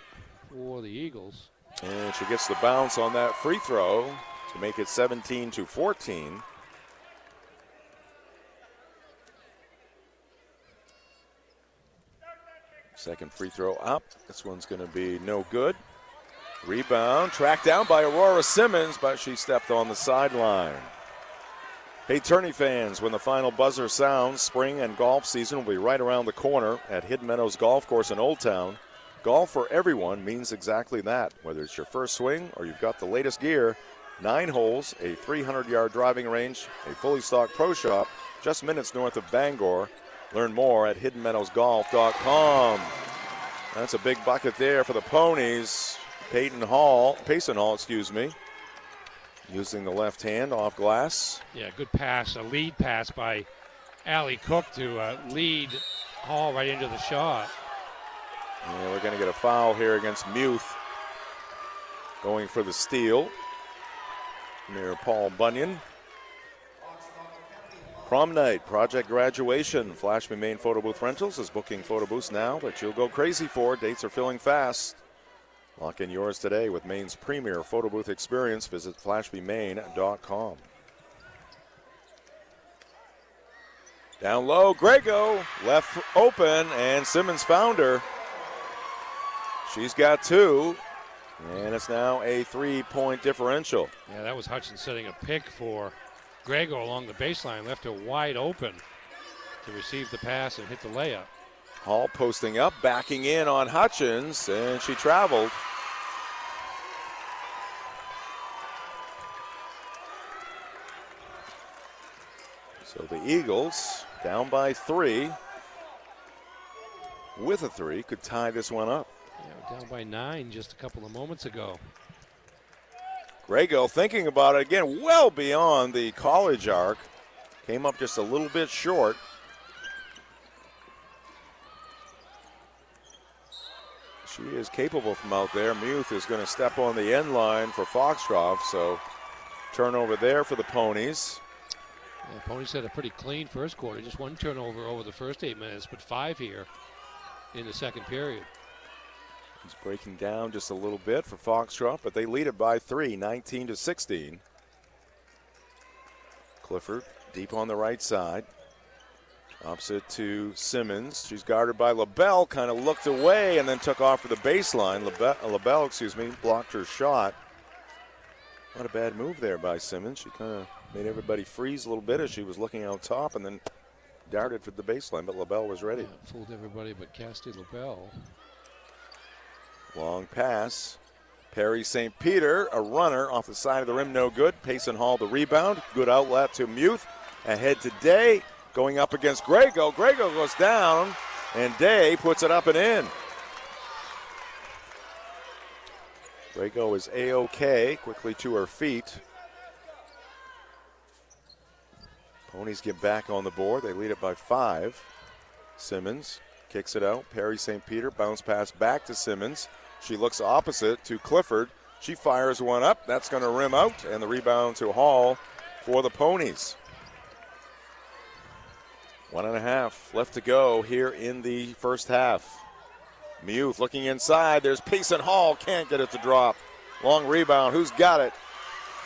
for the Eagles. And she gets the bounce on that free throw to make it 17-14. Second free throw up. This one's going to be no good. Rebound, tracked down by Aurora Simmons, but she stepped on the sideline. Hey, tourney fans, when the final buzzer sounds, spring and golf season will be right around the corner at Hidden Meadows Golf Course in Old Town. Golf for everyone means exactly that. Whether it's your first swing or you've got the latest gear, 9 holes, a 300-yard driving range, a fully stocked pro shop, just minutes north of Bangor. Learn more at hiddenmeadowsgolf.com. That's a big bucket there for the Ponies. Payson Hall, using the left hand off glass. Yeah, good pass, a lead pass by Allie Cook to lead Hall right into the shot. Yeah, we're going to get a foul here against Muth. Going for the steal near Paul Bunyan. Prom night, project graduation. Flash Me Maine Photo Booth Rentals is booking photo booths now that you'll go crazy for. Dates are filling fast. Lock in yours today with Maine's premier photo booth experience. Visit flashmemaine.com. Down low, Grego, left open, and Simmons found her. She's got 2, and it's now a 3-point differential. Yeah, that was Hutchins setting a pick for Grego along the baseline, left her wide open to receive the pass and hit the layup. Hall posting up, backing in on Hutchins, and she traveled. So the Eagles, down by 3, with a 3, could tie this one up. Yeah, down by 9 just a couple of moments ago. Grego thinking about it again, well beyond the college arc. Came up just a little bit short. She is capable from out there. Muth is going to step on the end line for Foxcroft, so turnover there for the Ponies. Yeah, Ponies had a pretty clean first quarter. Just 1 turnover over the first 8 minutes, but 5 here in the second period. He's breaking down just a little bit for Foxcroft, but they lead it by 3, 19-16. Clifford deep on the right side. Drops it to Simmons. She's guarded by LaBelle, kind of looked away and then took off for the baseline. LaBelle, blocked her shot. Not a bad move there by Simmons. She kind of made everybody freeze a little bit as she was looking out top and then darted for the baseline, but LaBelle was ready. Yeah, fooled everybody but Cassidy LaBelle. Long pass. Perry St. Peter, a runner off the side of the rim, no good. Payson Hall the rebound. Good outlet to Muth. Ahead to Day. Going up against Grego. Grego goes down, and Day puts it up and in. Grego is A-OK, quickly to her feet. Ponies get back on the board. They lead it by 5. Simmons kicks it out. Perry St. Peter, bounce pass back to Simmons. She looks opposite to Clifford. She fires one up. That's going to rim out, and the rebound to Hall for the Ponies. 1.5 left to go here in the first half. Muth looking inside. There's Payson Hall. Can't get it to drop. Long rebound. Who's got it?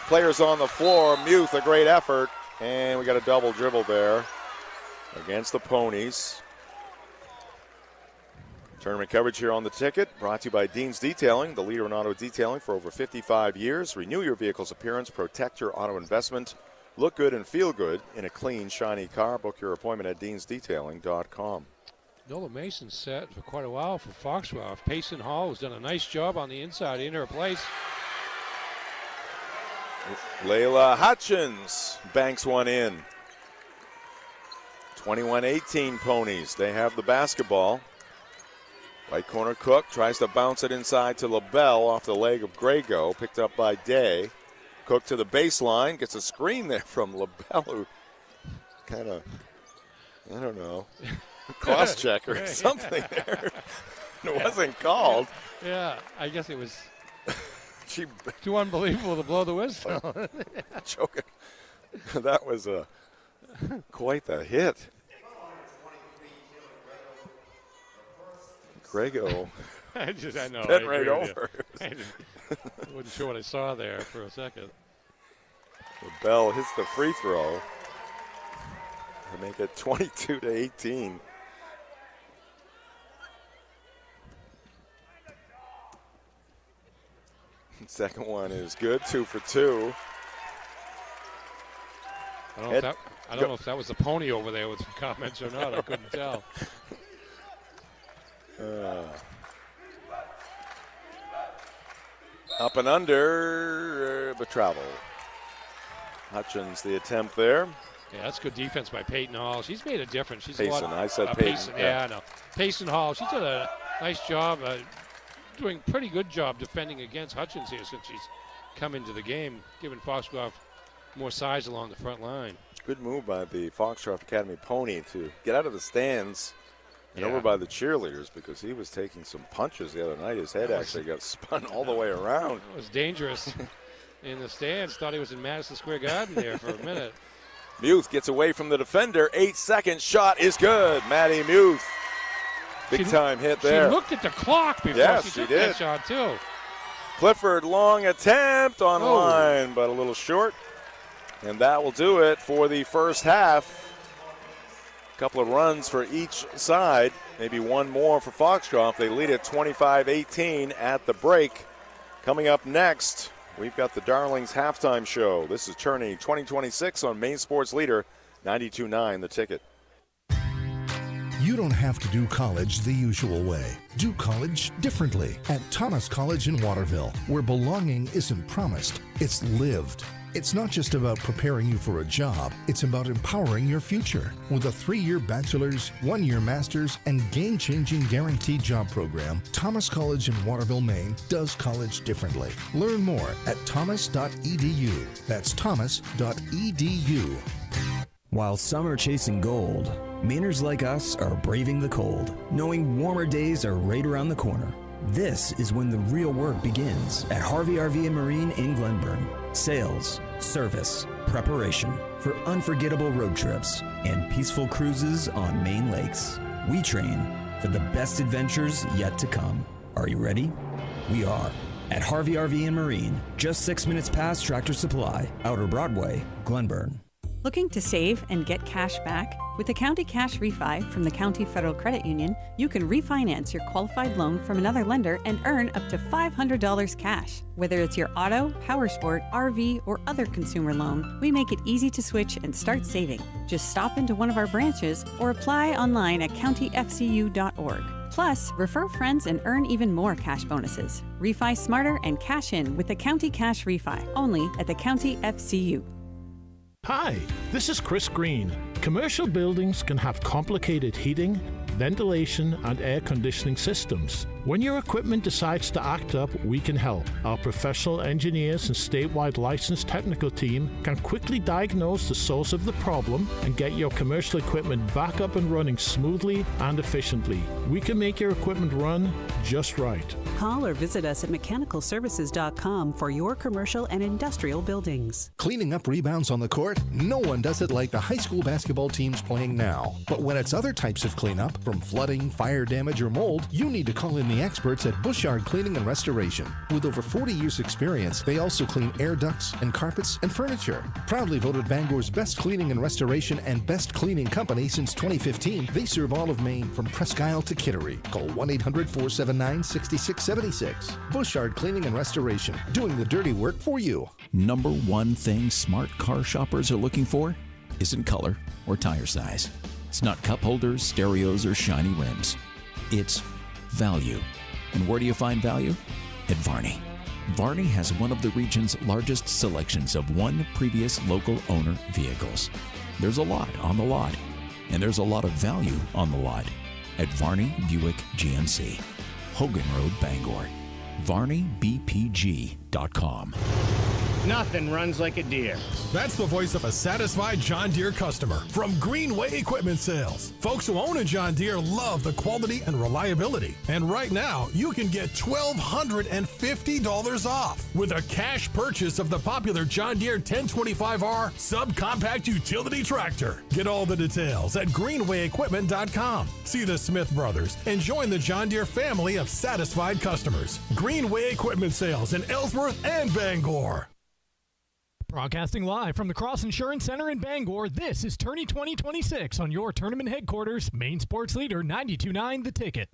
Players on the floor. Muth, a great effort. And we got a double dribble there against the Ponies. Tournament coverage here on the ticket. Brought to you by Dean's Detailing, the leader in auto detailing for over 55 years. Renew your vehicle's appearance. Protect your auto investment. Look good and feel good in a clean, shiny car. Book your appointment at deansdetailing.com. Nola Mason's set for quite a while for Foxcroft. Payson Hall has done a nice job on the inside in her place. Layla Hutchins banks one in. 21-18 Ponies. They have the basketball. Right corner Cook tries to bounce it inside to LaBelle off the leg of Grego. Picked up by Day. Cook to the baseline, gets a screen there from LaBelle, who kind of, I don't know, cross-check or something there. It wasn't called. Yeah, I guess it was too unbelievable to blow the whistle. Choking. That was quite the hit. Grego. I know. Bent right over. I wasn't sure what I saw there for a second. LaBelle hits the free throw to make it 22-18. Second one is good, 2 for 2. I don't know if that was the pony over there with some comments or not. I couldn't tell. Up and under, but travel. Hutchins, the attempt there. Yeah, that's good defense by Peyton Hall. She's made a difference. She's Payson, I said Peyton. Payson, yeah, I know. Payson Hall, she's done a nice job, doing a pretty good job defending against Hutchins here since she's come into the game, giving Foxcroft more size along the front line. Good move by the Foxcroft Academy Pony to get out of the stands and over by the cheerleaders because he was taking some punches the other night. His head actually got spun all the way around. It was dangerous in the stands. Thought he was in Madison Square Garden there for a minute. Muth gets away from the defender. 8-second shot is good. Maddie Muth. Big time hit there. She looked at the clock before she took did. that shot too. Clifford, long attempt on line, but a little short. And that will do it for the first half. A couple of runs for each side. Maybe one more for Foxcroft. They lead at 25-18 at the break. Coming up next, we've got the Darlings halftime show. This is Tourney 2026 on Maine Sports Leader 92.9 The Ticket. You don't have to do college the usual way. Do college differently at Thomas College in Waterville, where belonging isn't promised, it's lived. It's not just about preparing you for a job, it's about empowering your future. With a 3-year bachelor's, 1-year master's, and game-changing guaranteed job program, Thomas College in Waterville, Maine does college differently. Learn more at thomas.edu. That's thomas.edu. While some are chasing gold, Mainers like us are braving the cold, knowing warmer days are right around the corner. This is when the real work begins at Harvey RV and Marine in Glenburn. Sales, service, preparation for unforgettable road trips and peaceful cruises on Maine lakes. We train for the best adventures yet to come. Are you ready? We are. At Harvey RV and Marine, just 6 minutes past Tractor Supply, Outer Broadway, Glenburn. Looking to save and get cash back? With the County Cash Refi from the County Federal Credit Union, you can refinance your qualified loan from another lender and earn up to $500 cash. Whether it's your auto, powersport, RV, or other consumer loan, we make it easy to switch and start saving. Just stop into one of our branches or apply online at countyfcu.org. Plus, refer friends and earn even more cash bonuses. Refi smarter and cash in with the County Cash Refi, only at the County FCU. Hi, this is Chris Green. Commercial buildings can have complicated heating, ventilation, and air conditioning systems. When your equipment decides to act up, we can help. Our professional engineers and statewide licensed technical team can quickly diagnose the source of the problem and get your commercial equipment back up and running smoothly and efficiently. We can make your equipment run just right. Call or visit us at mechanicalservices.com for your commercial and industrial buildings. Cleaning up rebounds on the court? No one does it like the high school basketball teams playing now. But when it's other types of cleanup, from flooding, fire damage, or mold, you need to call in the experts at Bushard Cleaning and Restoration. With over 40 years experience, they also clean air ducts and carpets and furniture. Proudly voted Bangor's best cleaning and restoration and best cleaning company since 2015, they serve all of Maine from Presque Isle to Kittery. Call 1-800-479-6676. Bushard Cleaning and Restoration, doing the dirty work for you. Number one thing smart car shoppers are looking for isn't color or tire size. It's not cup holders, stereos, or shiny rims. It's value. And where do you find value? At Varney. Varney has one of the region's largest selections of one previous local owner vehicles. There's a lot on the lot, and there's a lot of value on the lot at Varney Buick GMC, Hogan Road, Bangor. VarneyBPG.com. Nothing runs like a deer. That's the voice of a satisfied John Deere customer from Greenway Equipment Sales. Folks who own a John Deere love the quality and reliability. And right now, you can get $1,250 off with a cash purchase of the popular John Deere 1025R subcompact utility tractor. Get all the details at greenwayequipment.com. See the Smith brothers and join the John Deere family of satisfied customers. Greenway Equipment Sales in Ellsworth and Bangor. Broadcasting live from the Cross Insurance Center in Bangor, this is Tourney 2026 on your tournament headquarters, Maine Sports Leader 92.9 The Ticket.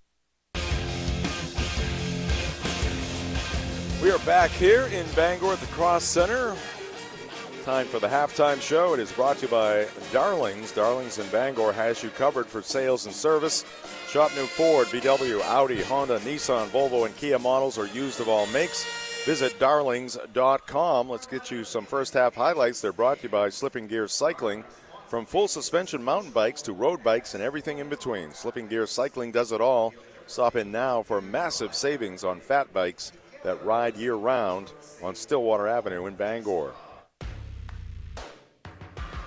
We are back here in Bangor at the Cross Center. Time for the halftime show. It is brought to you by Darlings. Darlings in Bangor has you covered for sales and service. Shop new Ford, VW, Audi, Honda, Nissan, Volvo, and Kia models are used of all makes. Visit darlings.com. Let's get you some first half highlights. They're brought to you by Slipping Gear Cycling. From full suspension mountain bikes to road bikes and everything in between, Slipping Gear Cycling does it all. Stop in now for massive savings on fat bikes that ride year-round on Stillwater Avenue in Bangor.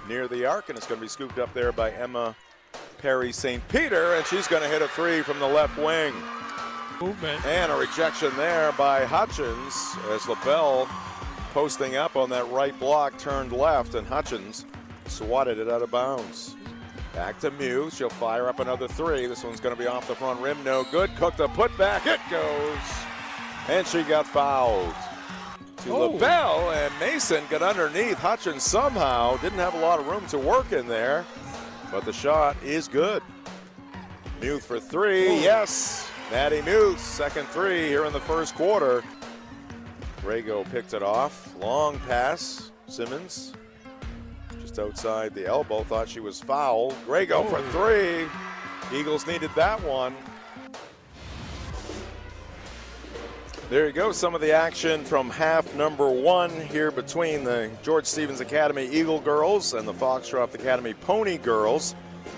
Near the arc, and it's going to be scooped up there by Emma Perry St. Peter, and she's going to hit a three from the left wing. Movement. And a rejection there by Hutchins as LaBelle posting up on that right block turned left, and Hutchins swatted it out of bounds. Back to Mew. She'll fire up another three. This one's going to be off the front rim. No good. Cooked a putback. It goes. And she got fouled. To LaBelle, and Mason got underneath. Hutchins somehow didn't have a lot of room to work in there, but the shot is good. Muth for three. Yes. Maddie Muth, second three here in the first quarter. Grego picked it off. Long pass. Simmons just outside the elbow. Thought she was fouled. Grego for three. Eagles needed that one. There you go. Some of the action from half number one here between the George Stevens Academy Eagle girls and the Foxcroft Academy Pony girls.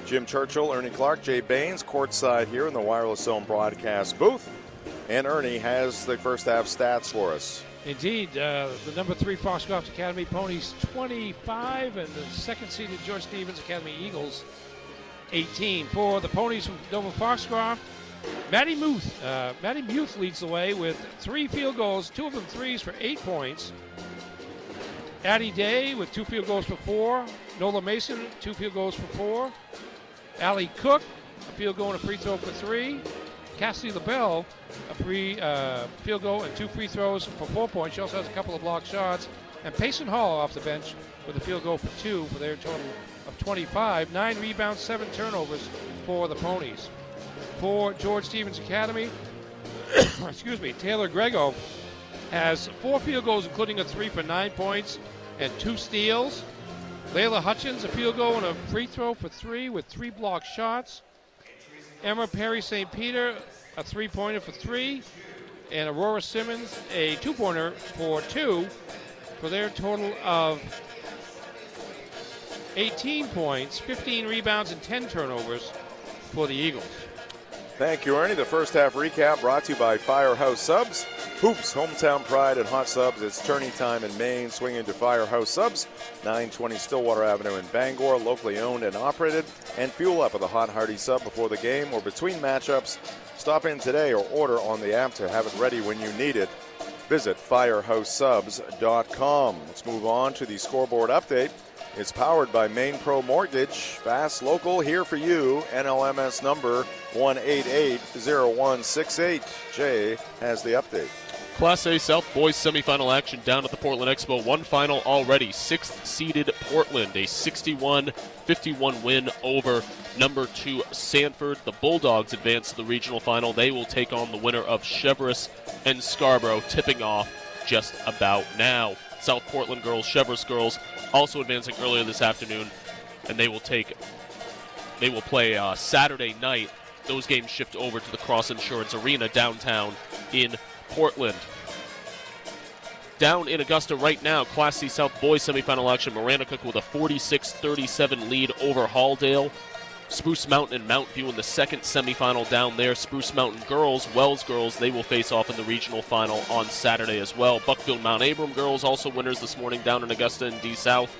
Jim Churchill, Ernie Clark, Jay Baines, courtside here in the Wireless Zone broadcast booth. And Ernie has the first half stats for us. Indeed, the number 3 Foxcroft Academy Ponies 25, and the second seeded George Stevens Academy Eagles 18. For the Ponies from Nova Foxcroft, Maddie Muth. Maddie Muth leads the way with 3 field goals, 2 of them threes for 8 points. Addie Day with 2 field goals for 4. Nola Mason, 2 field goals for 4. Allie Cook, a field goal and a free throw for 3. Cassidy LaBelle, a free field goal and 2 free throws for 4 points. She also has a couple of blocked shots. And Payson Hall off the bench with a field goal for 2 for their total of 25. 9 rebounds, 7 turnovers for the Ponies. For George Stevens Academy, excuse me, Taylor Grego has 4 field goals, including a 3 for 9 points and 2 steals. Layla Hutchins, a field goal and a free throw for 3 with 3 blocked shots. Emma Perry St. Peter, a 3-pointer for 3. And Aurora Simmons, a 2-pointer for 2 for their total of 18 points, 15 rebounds, and 10 turnovers for the Eagles. Thank you, Ernie. The first half recap brought to you by Firehouse Subs. Hoops, hometown pride, and hot subs. It's tourney time in Maine. Swing into Firehouse Subs, 920 Stillwater Avenue in Bangor. Locally owned and operated. And fuel up with a hot, hearty sub before the game or between matchups. Stop in today or order on the app to have it ready when you need it. Visit firehousesubs.com. Let's move on to the scoreboard update. It's powered by Maine Pro Mortgage. Fast, local, here for you. NLMS number 1880168. Jay has the update. Class A South boys semifinal action down at the Portland Expo. One final already. 6th-seeded Portland, a 61-51 win over number 2 Sanford. The Bulldogs advance to the regional final. They will take on the winner of Cheverus and Scarborough, tipping off just about now. South Portland girls, Cheverus girls, also advancing earlier this afternoon, and they will play Saturday night. Those games shift over to the Cross Insurance Arena downtown in Portland. Down in Augusta right now, Class C South boys semifinal action. Miranda Cook with a 46-37 lead over Halldale. Spruce Mountain and Mount View in the second semifinal down there. Spruce Mountain girls, Wells girls, they will face off in the regional final on Saturday as well. Buckfield Mount Abram girls also winners this morning down in Augusta and D South.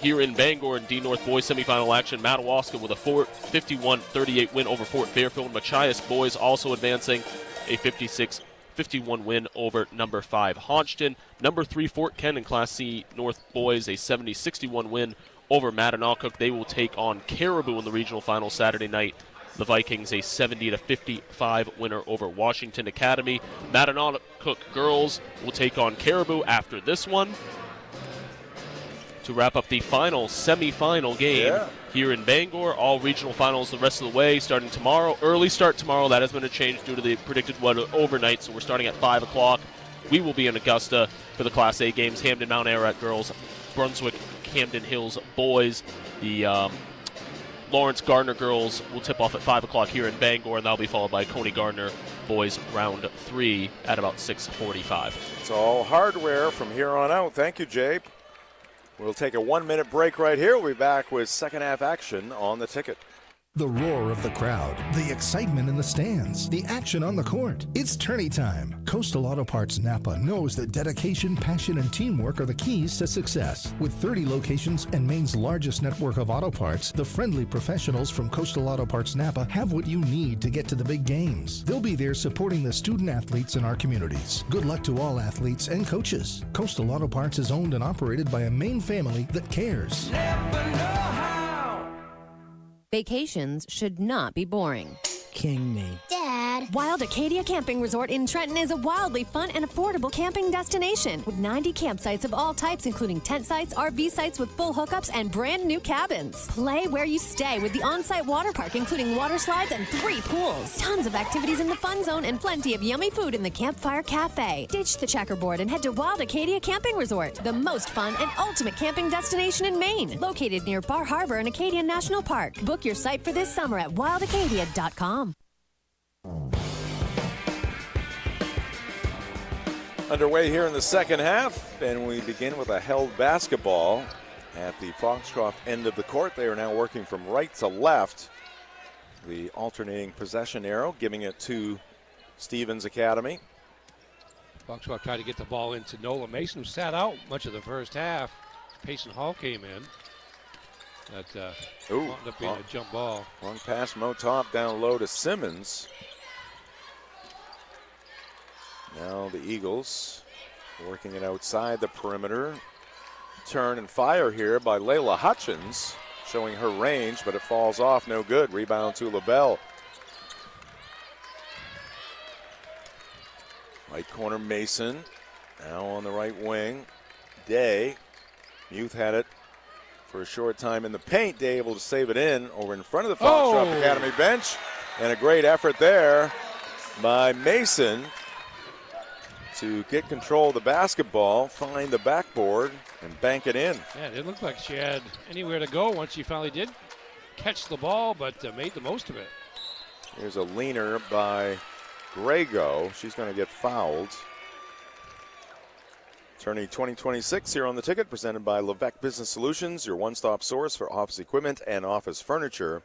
Here in Bangor and D North boys semifinal action, Madawaska with a 51-38 win over Fort Fairfield. Machias boys also advancing a 56-51 win over number 5 Hodgson. Number 3 Fort Ken in Class C North boys, a 70-61 win over Mattanock. They will take on Caribou in the regional final Saturday night. The Vikings a 70-55 winner over Washington Academy. Mattanock girls will take on Caribou after this one to wrap up the final semifinal game here in Bangor. All regional finals the rest of the way starting tomorrow. Early start tomorrow. That has been a change due to the predicted weather overnight, so we're starting at 5 o'clock. We will be in Augusta for the Class A games. Hamden Mount Ararat girls, Brunswick Camden Hills boys. The Lawrence Gardner girls will tip off at 5 o'clock here in Bangor, and that'll be followed by Coney Gardner boys round 3 at about 6:45. It's all hardware from here on out. Thank you, Jay. We'll take a 1-minute break right here. We'll be back with second half action on the ticket. The roar of the crowd, the excitement in the stands, the action on the court. It's tourney time. Coastal Auto Parts Napa knows that dedication, passion, and teamwork are the keys to success. With 30 locations and Maine's largest network of auto parts, the friendly professionals from Coastal Auto Parts Napa have what you need to get to the big games. They'll be there supporting the student athletes in our communities. Good luck to all athletes and coaches. Coastal Auto Parts is owned and operated by a Maine family that cares. Vacations should not be boring. King me. Dad. Wild Acadia Camping Resort in Trenton is a wildly fun and affordable camping destination with 90 campsites of all types, including tent sites, RV sites with full hookups, and brand new cabins. Play where you stay with the on-site water park, including water slides and 3 pools. Tons of activities in the fun zone and plenty of yummy food in the Campfire Cafe. Ditch the checkerboard and head to Wild Acadia Camping Resort, the most fun and ultimate camping destination in Maine, located near Bar Harbor and Acadian National Park. Book your site for this summer at wildacadia.com. Underway here in the second half, and we begin with a held basketball at the Foxcroft end of the court. They are now working from right to left. The alternating possession arrow, giving it to Stevens Academy. Foxcroft tried to get the ball into Nola Mason, who sat out much of the first half. Payson Hall came in. That wound up being a jump ball. Long pass, Mo Top down low to Simmons. Now the Eagles working it outside the perimeter. Turn and fire here by Layla Hutchins, showing her range, but it falls off, no good. Rebound to LaBelle. Right corner, Mason. Now on the right wing, Day. Muth had it for a short time in the paint. Day able to save it over in front of the Foxcroft Academy bench. And a great effort there by Mason to get control of the basketball, find the backboard, and bank it in. Yeah, it didn't look like she had anywhere to go once she finally did catch the ball, but made the most of it. Here's a leaner by Grego. She's going to get fouled. Tourney 2026 here on the ticket, presented by Levesque Business Solutions, your one-stop source for office equipment and office furniture.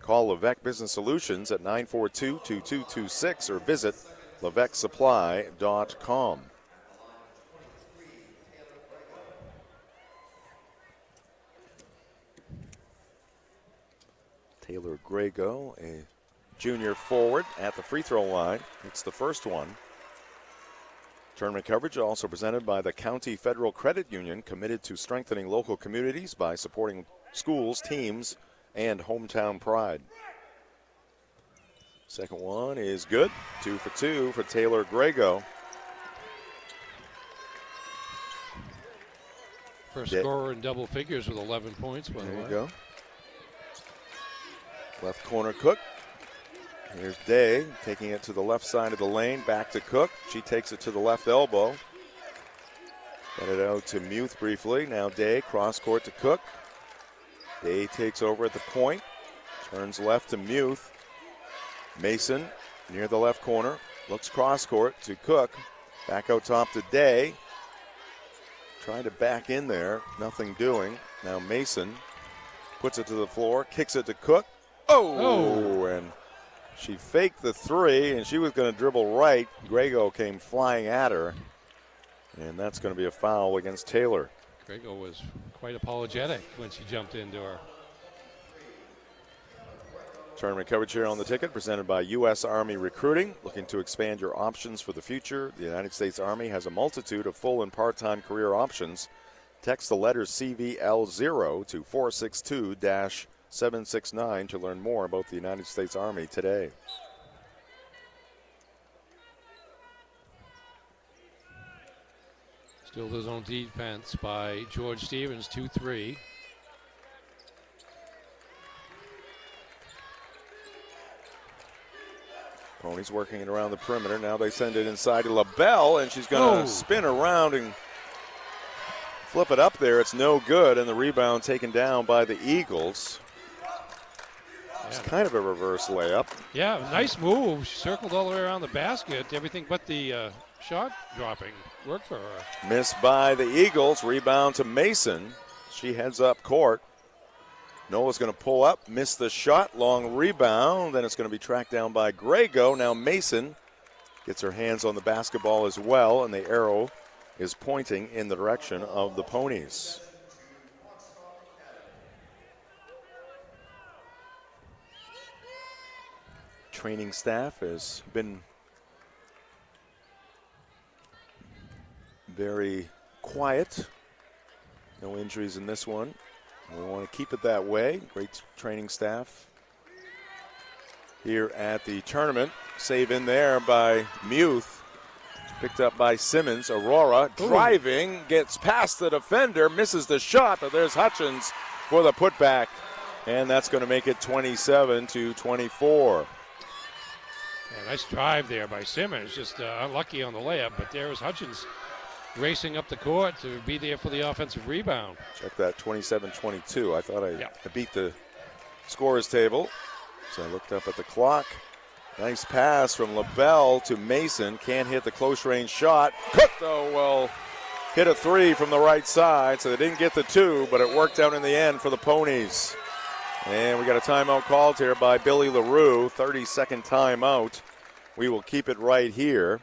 Call Levesque Business Solutions at 942-2226 or visit LevesqueSupply.com. Taylor Grego, a junior forward at the free throw line. It's the first one. Tournament coverage also presented by the County Federal Credit Union, committed to strengthening local communities by supporting schools, teams, and hometown pride. Second one is good. 2 for 2 for Taylor Grego. First scorer in double figures with 11 points, by the way. There you go. Left corner, Cook. Here's Day taking it to the left side of the lane. Back to Cook. She takes it to the left elbow. Got it out to Muth briefly. Now Day, cross court to Cook. Day takes over at the point. Turns left to Muth. Mason near the left corner. Looks cross court to Cook. Back out top to Day. Trying to back in there. Nothing doing. Now Mason puts it to the floor. Kicks it to Cook. Oh! And she faked the three, and she was going to dribble right. Grego came flying at her, and that's going to be a foul against Taylor. Grego was quite apologetic when she jumped into her. Tournament coverage here on the ticket, presented by U.S. Army Recruiting. Looking to expand your options for the future, the United States Army has a multitude of full and part-time career options. Text the letters CVL0 to 462-769 to learn more about the United States Army today. Still the zone defense by George Stevens, 2-3. Ponies working it around the perimeter. Now they send it inside to LaBelle, and she's going to spin around and flip it up there. It's no good, and the rebound taken down by the Eagles. It's kind of a reverse layup. Yeah, nice move. She circled all the way around the basket. Everything but the shot dropping worked for her. Missed by the Eagles. Rebound to Mason. She heads up court. Noah's going to pull up, miss the shot, long rebound. Then it's going to be tracked down by Grego. Now Mason gets her hands on the basketball as well, and the arrow is pointing in the direction of the Ponies. Training staff has been very quiet. No injuries in this one. We want to keep it that way. Great training staff here at the tournament. Save in there by Muth. Picked up by Simmons. Aurora driving, gets past the defender, misses the shot, but there's Hutchins for the putback. And that's going to make it 27-24. Yeah, nice drive there by Simmons. Just unlucky on the layup, but there was Hutchins racing up the court to be there for the offensive rebound. Check that, 27-22. I thought I beat the scorer's table, so I looked up at the clock. Nice pass from LaBelle to Mason. Can't hit the close range shot. Cook, though, will hit a three from the right side, so they didn't get the two, but it worked out in the end for the Ponies. And we got a timeout called here by Billy LaRue, 30-second timeout. We will keep it right here.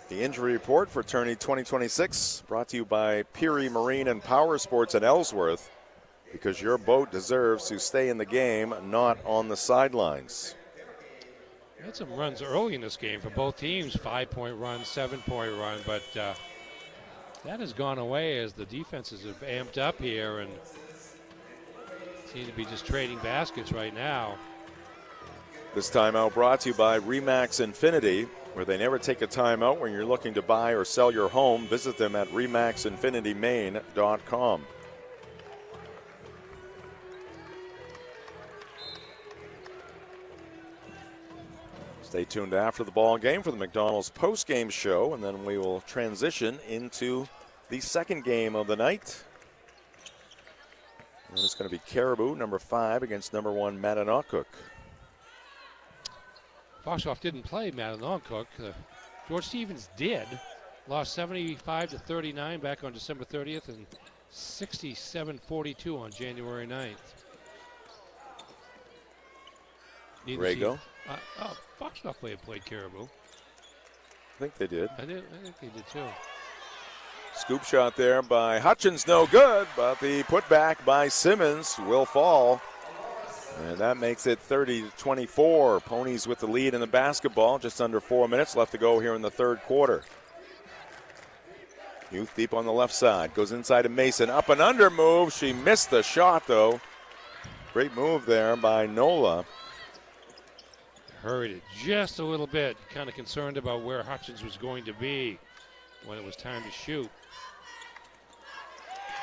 The injury report for Tourney 2026 brought to you by Peary Marine and Power Sports in Ellsworth, because your boat deserves to stay in the game, not on the sidelines. We had some runs early in this game for both teams, 5-point run, 7-point run, but that has gone away as the defenses have amped up here and seem to be just trading baskets right now. This timeout brought to you by Remax Infinity, where they never take a timeout when you're looking to buy or sell your home. Visit them at remaxinfinitymaine.com. Stay tuned after the ball game for the McDonald's post-game show, and then we will transition into the second game of the night. And it's going to be Caribou, number 5, against number 1, Mattanockcook. Foxcroft didn't play Mattanockcook. George Stevens did. Lost 75-39 back on December 30th and 67-42 on January 9th. Rago. Foxcroft may have played Caribou. I think they did. I think they did too. Scoop shot there by Hutchins, no good, but the putback by Simmons will fall. And that makes it 30-24. Ponies with the lead in the basketball. Just under 4 minutes left to go here in the third quarter. Youth deep on the left side. Goes inside to Mason. Up and under move. She missed the shot, though. Great move there by Nola. Hurried it just a little bit. Kind of concerned about where Hutchins was going to be when it was time to shoot.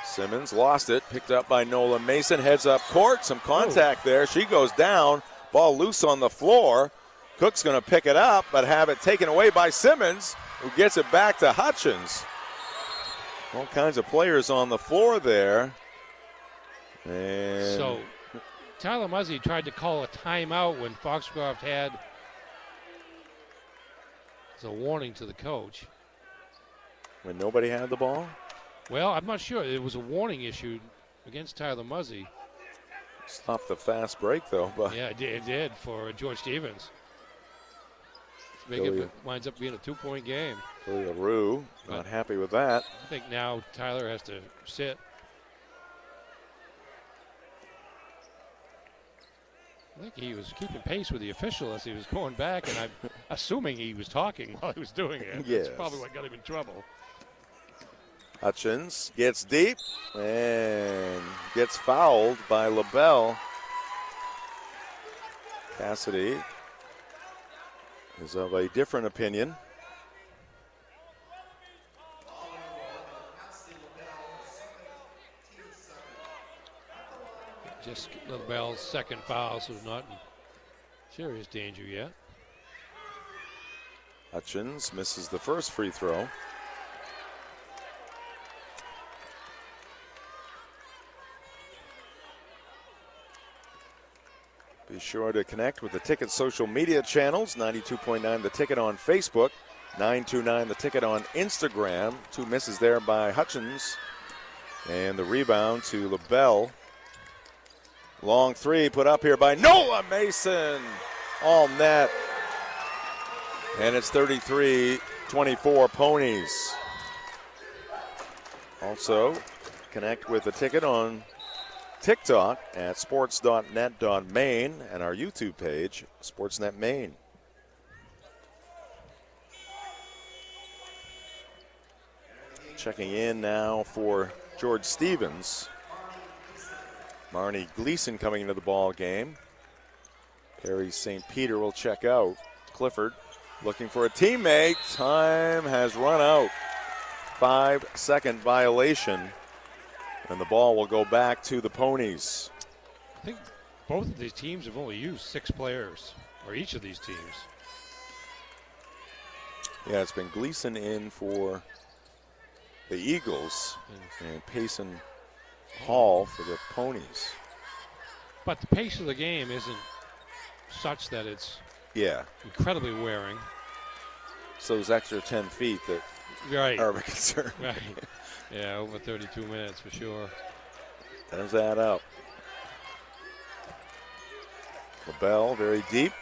Simmons lost it. Picked up by Nola. Mason heads up court. Some contact there. She goes down. Ball loose on the floor. Cook's going to pick it up, but have it taken away by Simmons, who gets it back to Hutchins. All kinds of players on the floor there. And so Tyler Muzzy tried to call a timeout when Foxcroft had a warning to the coach. When nobody had the ball? Well, I'm not sure. It was a warning issued against Tyler Muzzy. Stopped the fast break, though. But yeah, it did for George Stevens. It winds up being a 2-point game. Ilya Rue, not happy with that. I think now Tyler has to sit. I think he was keeping pace with the official as he was going back, and I'm assuming he was talking while he was doing it. Yes. That's probably what got him in trouble. Hutchins gets deep and gets fouled by LaBelle. Cassidy is of a different opinion. Just LaBelle's second foul, so not in serious danger yet. Hutchins misses the first free throw. Be sure to connect with the Ticket social media channels. 92.9 The Ticket on Facebook. 929 The Ticket on Instagram. 2 misses there by Hutchins. And the rebound to LaBelle. Long three put up here by Nola Mason. All net. And it's 33-24 Ponies. Also, connect with the Ticket on TikTok at sports.net.maine and our YouTube page, Sportsnet Maine. Checking in now for George Stevens. Marnie Gleason coming into the ball game. Perry St. Peter will check out. Clifford looking for a teammate. Time has run out. 5-second violation. And the ball will go back to the Ponies. I think both of these teams have only used 6 players, or each of these teams. Yeah, it's been Gleason in for the Eagles and Payson Hall for the Ponies. But the pace of the game isn't such that it's incredibly wearing. So those extra 10 feet that are of a concern. Right. Yeah, over 32 minutes for sure. Does that up. LaBelle very deep.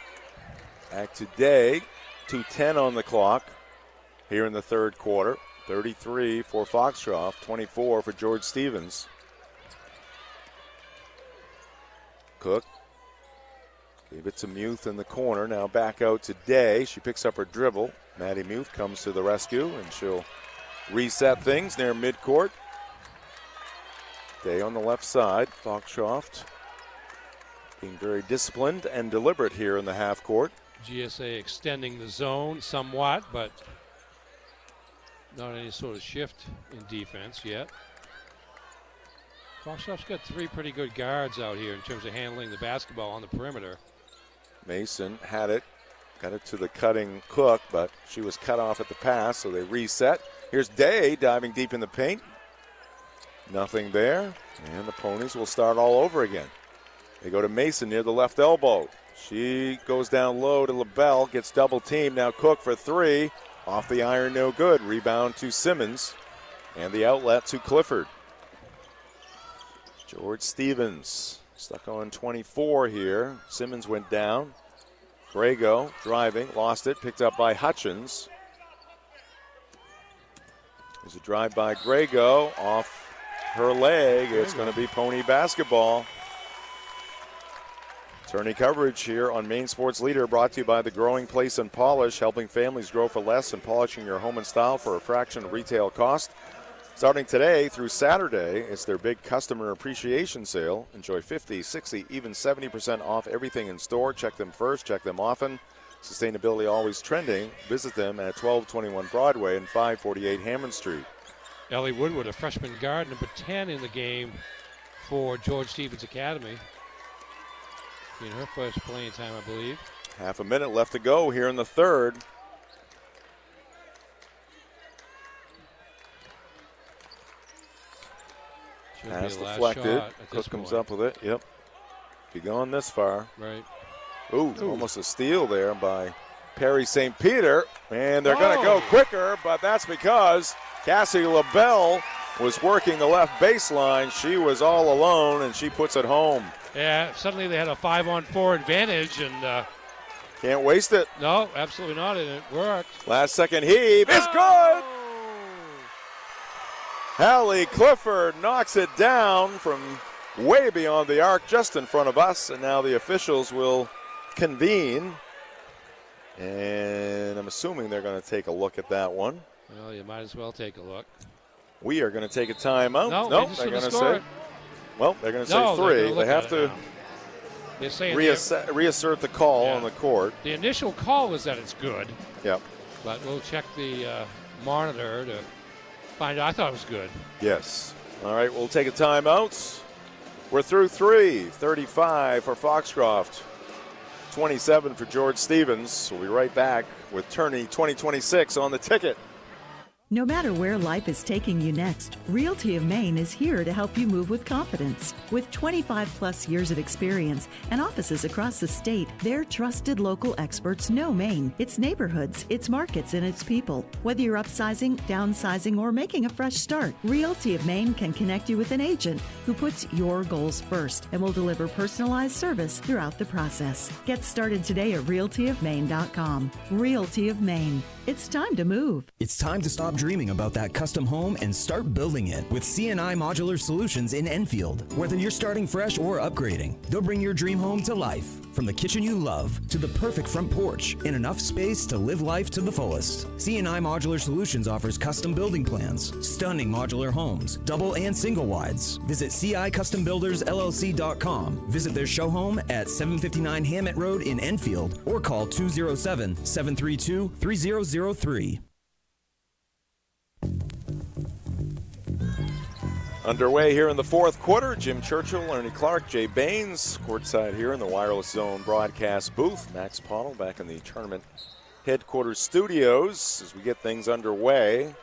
Back today. 2:10 on the clock here in the third quarter. 33 for Foxcroft, 24 for George Stevens. Cook gave it to Muth in the corner. Now back out to Day. She picks up her dribble. Maddie Muth comes to the rescue, and she'll reset things near midcourt. Day on the left side. Foxcroft being very disciplined and deliberate here in the half court. GSA extending the zone somewhat, but not any sort of shift in defense yet. Foxcroft's got 3 pretty good guards out here in terms of handling the basketball on the perimeter. Mason had it, got it to the cutting Cook, but she was cut off at the pass, so they reset. Here's Day diving deep in the paint. Nothing there, and the Ponies will start all over again. They go to Mason near the left elbow. She goes down low to LaBelle, gets double teamed. Now Cook for 3. Off the iron, no good. Rebound to Simmons, and the outlet to Clifford. George Stevens stuck on 24 here. Simmons went down. Grego driving, lost it, picked up by Hutchins. There's a drive by Grego off her leg. It's going to be Pony basketball. Tourney coverage here on Maine Sports Leader, brought to you by The Growing Place and Polish, helping families grow for less and polishing your home and style for a fraction of retail cost. Starting today through Saturday, it's their big customer appreciation sale. Enjoy 50, 60, even 70% off everything in store. Check them first, check them often. Sustainability always trending. Visit them at 1221 Broadway and 548 Hammond Street. Ellie Woodward, a freshman guard, number 10 in the game for George Stevens Academy. In her first playing time, I believe. Half a minute left to go here in the third. Pass deflected. Cook comes up with it. Yep. If you're going this far. Right. Ooh, almost a steal there by Perry St. Peter. And they're going to go quicker, but that's because Cassie LaBelle was working the left baseline. She was all alone, and she puts it home. Yeah, suddenly they had a 5-on-4 advantage, and can't waste it. No, absolutely not, and it worked. Last second heave is good. Hallie Clifford knocks it down from way beyond the arc, just in front of us, and now the officials will convene. And I'm assuming they're going to take a look at that one. Well, you might as well take a look. We are going to take a timeout. No, they're going to say. Well, they're going to say 3. They have to reassert the call on the court. The initial call is that it's good. Yep. But we'll check the monitor to find out. I thought it was good. Yes. All right, we'll take a timeout. We're through 3. 35 for Foxcroft. 27 for George Stevens. We'll be right back with Tourney 2026 on the ticket. No matter where life is taking you next, Realty of Maine is here to help you move with confidence. With 25 plus years of experience and offices across the state, their trusted local experts know Maine, its neighborhoods, its markets, and its people. Whether you're upsizing, downsizing, or making a fresh start, Realty of Maine can connect you with an agent who puts your goals first and will deliver personalized service throughout the process. Get started today at realtyofmaine.com. Realty of Maine. It's time to move. It's time to stop dreaming about that custom home and start building it with C&I Modular Solutions in Enfield. Whether you're starting fresh or upgrading, they'll bring your dream home to life. From the kitchen you love to the perfect front porch and enough space to live life to the fullest. C&I Modular Solutions offers custom building plans, stunning modular homes, double and single wides. Visit CICustomBuildersLLC.com. Visit their show home at 759 Hammett Road in Enfield or call 207-732-3003. Underway here in the fourth quarter. Jim Churchill, Ernie Clark, Jay Baines, courtside here in the Wireless Zone broadcast booth. Max Pottle back in the tournament headquarters studios as we get things underway.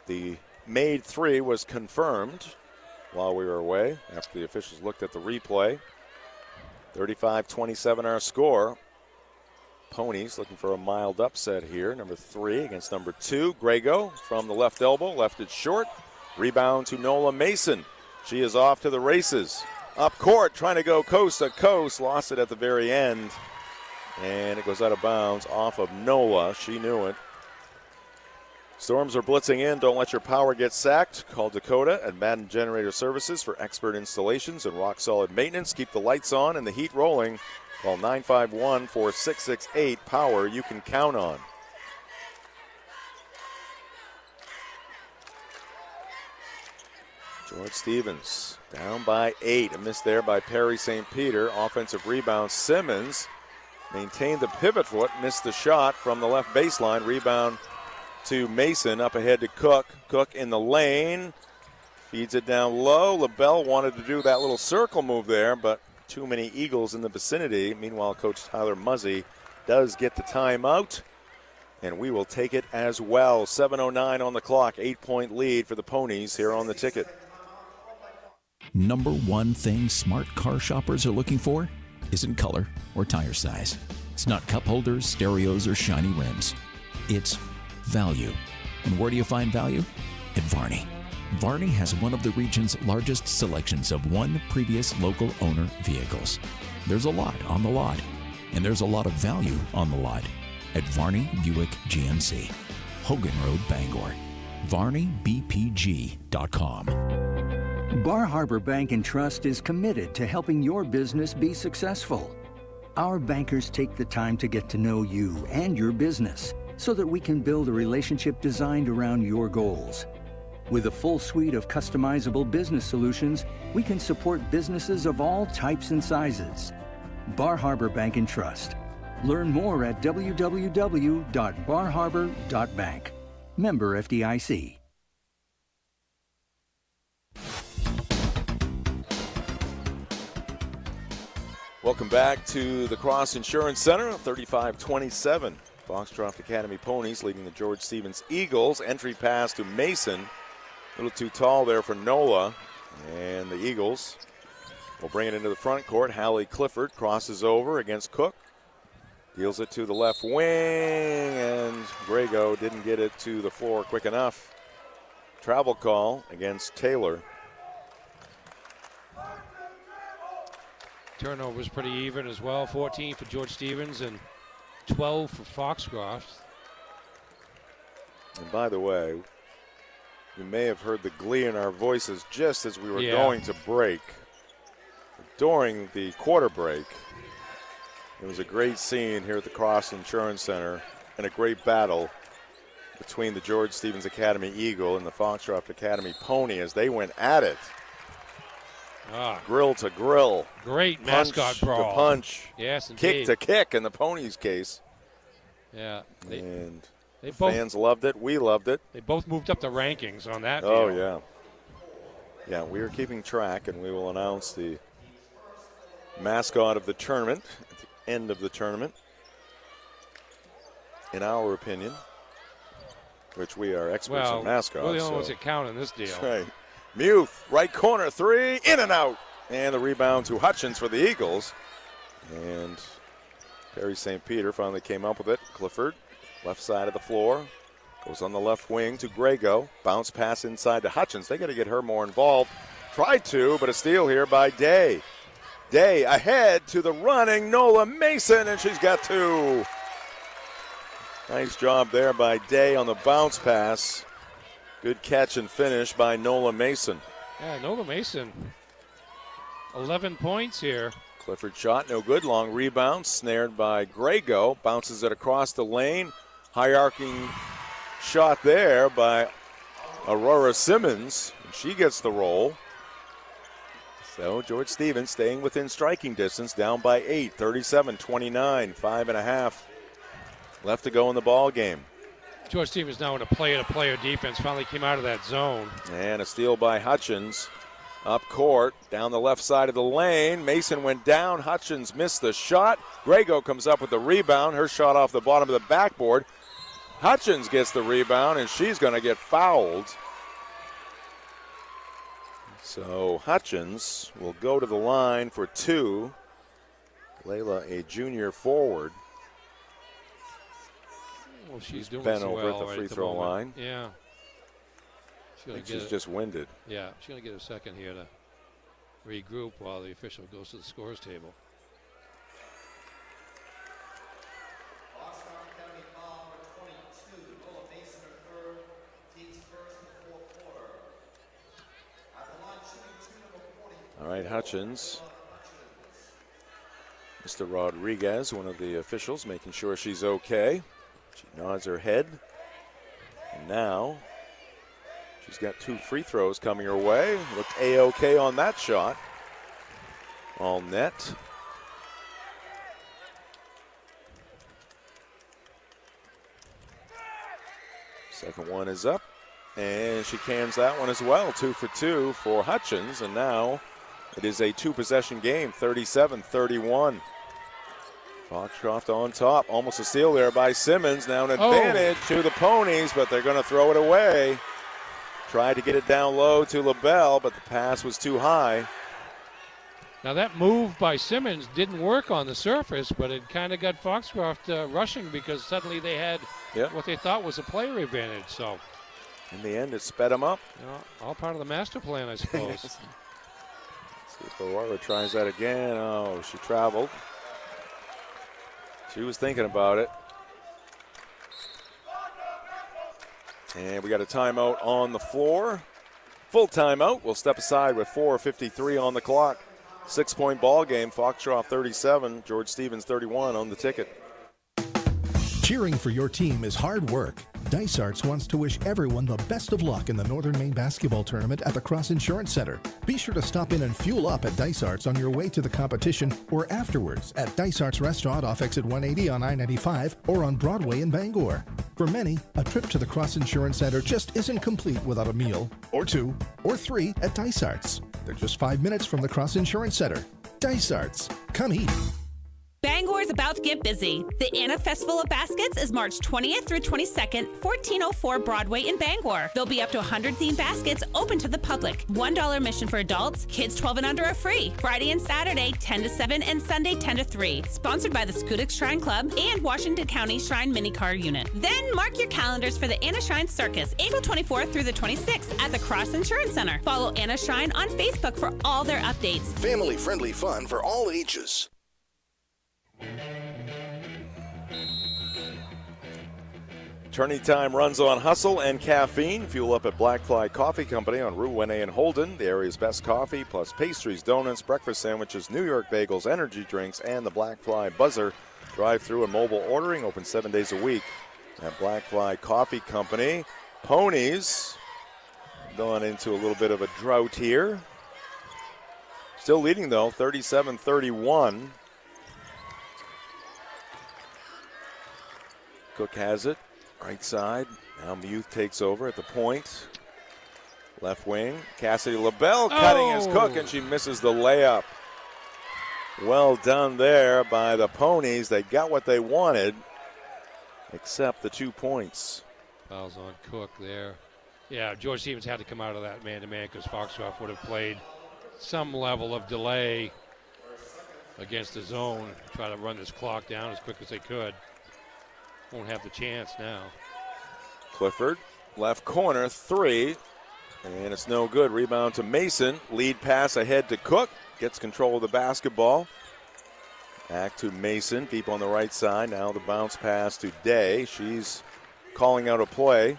The made 3 was confirmed while we were away after the officials looked at the replay. 35-27 our score. Ponies looking for a mild upset here. Number 3 against number 2. Grego from the left elbow, left it short. Rebound to Nola Mason. She is off to the races. Up court, trying to go coast to coast. Lost it at the very end. And it goes out of bounds off of Nola. She knew it. Storms are blitzing in. Don't let your power get sacked. Call Dakota and Madden Generator Services for expert installations and rock-solid maintenance. Keep the lights on and the heat rolling. Call 951-4668. Power you can count on. George Stevens down by 8. A miss there by Perry St. Peter. Offensive rebound. Simmons maintained the pivot foot, missed the shot from the left baseline. Rebound to Mason, up ahead to Cook. Cook in the lane, feeds it down low. LaBelle wanted to do that little circle move there, but too many Eagles in the vicinity. Meanwhile, Coach Tyler Muzzy does get the timeout, and we will take it as well. 7:09 on the clock, 8-point lead for the Ponies here on the ticket. Number one thing smart car shoppers are looking for isn't color or tire size. It's not cup holders, stereos, or shiny rims. It's value. And where do you find value? At Varney. Varney has one of the region's largest selections of one previous local owner vehicles. There's a lot on the lot, and there's a lot of value on the lot at Varney Buick GMC, Hogan Road, Bangor. VarneyBPG.com. Bar Harbor Bank and Trust is committed to helping your business be successful. Our bankers take the time to get to know you and your business so that we can build a relationship designed around your goals. With a full suite of customizable business solutions, we can support businesses of all types and sizes. Bar Harbor Bank and Trust. Learn more at www.barharbor.bank. Member FDIC. Welcome back to the Cross Insurance Center, 35-27. Foxcroft Academy Ponies leading the George Stevens Eagles. Entry pass to Mason. A little too tall there for Nola. And the Eagles will bring it into the front court. Hallie Clifford crosses over against Cook. Deals it to the left wing, and Grego didn't get it to the floor quick enough. Travel call against Taylor. Turnover was pretty even as well. 14 for George Stevens and 12 for Foxcroft. And by the way, you may have heard the glee in our voices just as we were going to break. During the quarter break, it was a great scene here at the Cross Insurance Center and a great battle between the George Stevens Academy Eagle and the Foxcroft Academy Pony as they went at it. Grill to grill. Great mascot brawl. To punch. Yes, indeed. Kick to kick in the Ponies' case. Yeah. And the fans loved it. We loved it. They both moved up the rankings on that Oh, deal. yeah. Yeah, we are keeping track, and we will announce the mascot of the tournament at the end of the tournament, in our opinion, which we are experts in mascots. We're the only ones that count in this deal. That's right. Muth, right corner, three, in and out. And the rebound to Hutchins for the Eagles. And Perry St. Peter finally came up with it. Clifford, left side of the floor. Goes on the left wing to Grego. Bounce pass inside to Hutchins. They got to get her more involved. Tried to, but a steal here by Day. Day ahead to the running Nola Mason, and she's got two. Nice job there by Day on the bounce pass. Good catch and finish by Nola Mason. Yeah, Nola Mason, 11 points here. Clifford shot, no good. Long rebound, snared by Grego. Bounces it across the lane. High arcing shot there by Aurora Simmons. She gets the roll. So George Stevens staying within striking distance, down by 8, 37-29, 5.5 left to go in the ball game. George Stevens now in a player-to-player defense, finally came out of that zone. And a steal by Hutchins. Up court, down the left side of the lane. Mason went down. Hutchins missed the shot. Grego comes up with the rebound. Her shot off the bottom of the backboard. Hutchins gets the rebound, and she's going to get fouled. So Hutchins will go to the line for two. Layla, a junior forward. Well, she's doing bent so over well at the free right throw moment. line. Yeah. She's just winded. Yeah, she's going to get a second here to regroup while the official goes to the scores table. All right, Hutchins. Mr. Rodriguez, one of the officials, making sure she's okay. She nods her head. And now She's got 2 free throws coming her way. Looked A-OK on that shot. All net. Second one is up, and she cans that one as well. 2 for 2 for Hutchins, and now it is a 2-possession game, 37-31. Foxcroft on top, almost a steal there by Simmons. Now an advantage to the Ponies, but they're going to throw it away. Tried to get it down low to LaBelle, but the pass was too high. Now that move by Simmons didn't work on the surface, but it kind of got Foxcroft rushing because suddenly they had what they thought was a player advantage. So in the end, it sped them up. All part of the master plan, I suppose. Let's see if Aurora tries that again. Oh, she traveled. She was thinking about it. And we got a timeout on the floor. Full timeout. We'll step aside with 4:53 on the clock. 6-point ball game. Foxcroft 37, George Stevens 31 on the ticket. Cheering for your team is hard work. Dysarts wants to wish everyone the best of luck in the Northern Maine Basketball Tournament at the Cross Insurance Center. Be sure to stop in and fuel up at Dysarts on your way to the competition or afterwards at Dysarts Restaurant off exit 180 on I-95 or on Broadway in Bangor. For many, a trip to the Cross Insurance Center just isn't complete without a meal, or 2, or 3 at Dysarts. They're just 5 minutes from the Cross Insurance Center. Dysarts. Come eat. Bangor's about to get busy. The Anna Festival of Baskets is March 20th through 22nd, 1404 Broadway in Bangor. There'll be up to 100 themed baskets open to the public. $1 admission for adults. Kids 12 and under are free. Friday and Saturday, 10 to 7, and Sunday, 10 to 3. Sponsored by the Schoodic Shrine Club and Washington County Shrine Minicar Unit. Then mark your calendars for the Anna Shrine Circus, April 24th through the 26th at the Cross Insurance Center. Follow Anna Shrine on Facebook for all their updates. Family-friendly fun for all ages. Tourney time runs on hustle and caffeine. Fuel up at Black Fly Coffee Company on Route 1A in Holden. The area's best coffee, plus pastries, donuts, breakfast sandwiches, New York bagels, energy drinks, and the Black Fly Buzzer. Drive-through and mobile ordering, open 7 days a week at Black Fly Coffee Company. Ponies gone into a little bit of a drought here. Still leading, though, 37-31. Cook has it, right side. Now Muth takes over at the point. Left wing, Cassidy LaBelle cutting his Cook, and she misses the layup. Well done there by the Ponies. They got what they wanted, except the 2 points. Fouls on Cook there. Yeah, George Stevens had to come out of that man-to-man because Foxcroft would have played some level of delay against the zone, try to run this clock down as quick as they could. Won't have the chance now. Clifford, left corner, 3, and it's no good. Rebound to Mason. Lead pass ahead to Cook. Gets control of the basketball. Back to Mason, deep on the right side. Now the bounce pass to Day. She's calling out a play.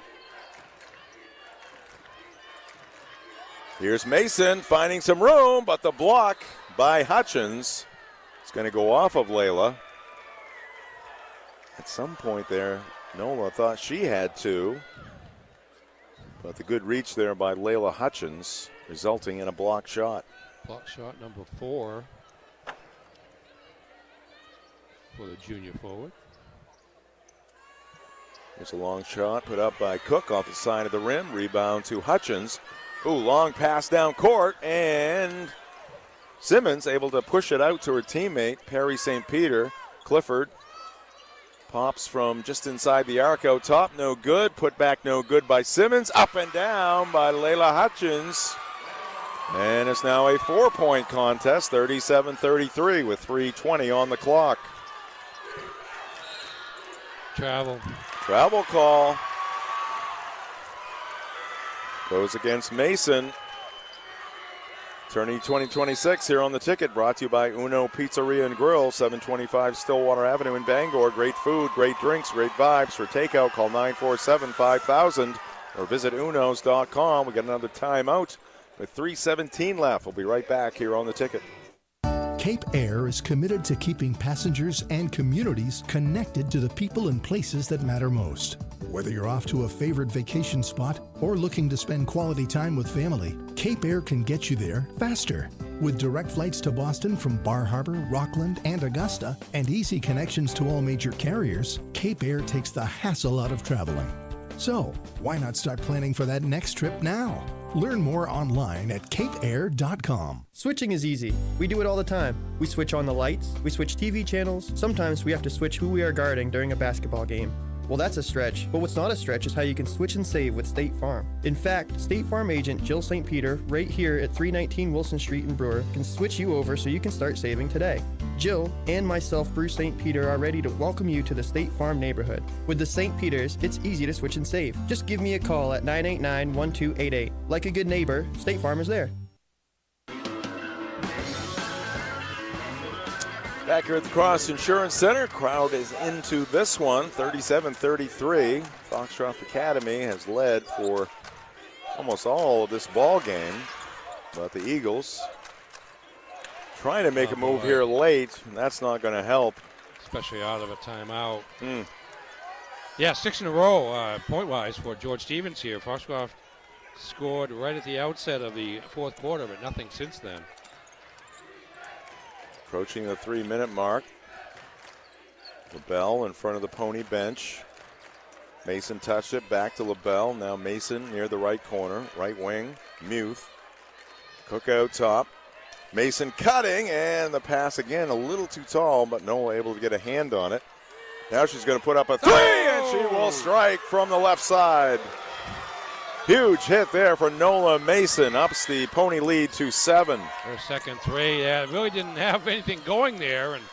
Here's Mason finding some room, but the block by Hutchins is going to go off of Layla. At some point there, Nola thought she had 2. But the good reach there by Layla Hutchins, resulting in a block shot. Block shot number 4 for the junior forward. Here's a long shot put up by Cook off the side of the rim. Rebound to Hutchins. Ooh, long pass down court, and Simmons able to push it out to her teammate, Perry St. Peter. Clifford pops from just inside the arc out top, no good. Put back no good by Simmons. Up and down by Layla Hutchins. And it's now a 4-point contest, 37-33 with 3:20 on the clock. Travel call. Goes against Mason. Tourney 2026 here on the ticket, brought to you by Uno Pizzeria and Grill, 725 Stillwater Avenue in Bangor. Great food, great drinks, great vibes. For takeout, call 947-5000 or visit unos.com. We got another timeout with 3:17 left. We'll be right back here on the ticket. Cape Air is committed to keeping passengers and communities connected to the people and places that matter most. Whether you're off to a favorite vacation spot or looking to spend quality time with family, Cape Air can get you there faster. With direct flights to Boston from Bar Harbor, Rockland, and Augusta, and easy connections to all major carriers, Cape Air takes the hassle out of traveling. So, why not start planning for that next trip now? Learn more online at capeair.com. Switching is easy. We do it all the time. We switch on the lights, we switch TV channels, sometimes we have to switch who we are guarding during a basketball game. Well, that's a stretch, but what's not a stretch is how you can switch and save with State Farm. In fact, State Farm agent Jill St. Peter, right here at 319 Wilson Street in Brewer, can switch you over so you can start saving today. Jill and myself, Bruce St. Peter, are ready to welcome you to the State Farm neighborhood. With the St. Peters, it's easy to switch and save. Just give me a call at 989-1288. Like a good neighbor, State Farm is there. Back here at the Cross Insurance Center, crowd is into this one, 37-33. Foxcroft Academy has led for almost all of this ball game, but the Eagles trying to make a move here late, and that's not going to help. Especially out of a timeout. Yeah, 6 in a row, point-wise, for George Stevens here. Foxcroft scored right at the outset of the fourth quarter, but nothing since then. Approaching the 3-minute mark. LaBelle in front of the Pony bench. Mason touched it back to LaBelle. Now Mason near the right corner, right wing. Muth. Cook out top. Mason cutting, and the pass again a little too tall, but Nola able to get a hand on it. Now she's going to put up a three, and she will strike from the left side. Huge hit there for Nola Mason. Ups the Pony lead to 7. Her second three. Yeah, really didn't have anything going there, and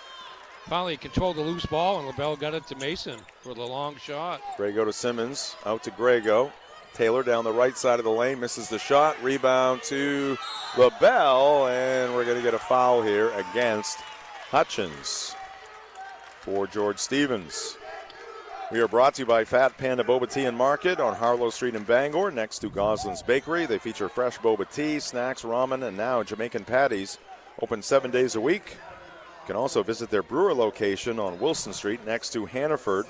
finally controlled the loose ball, and LaBelle got it to Mason for the long shot. Grego to Simmons, out to Grego. Taylor down the right side of the lane, misses the shot. Rebound to LaBelle, and we're going to get a foul here against Hutchins for George Stevens. We are brought to you by Fat Panda Boba Tea and Market on Harlow Street in Bangor, next to Goslin's Bakery. They feature fresh boba tea, snacks, ramen, and now Jamaican patties. Open 7 days a week. You can also visit their brewer location on Wilson Street next to Hannaford.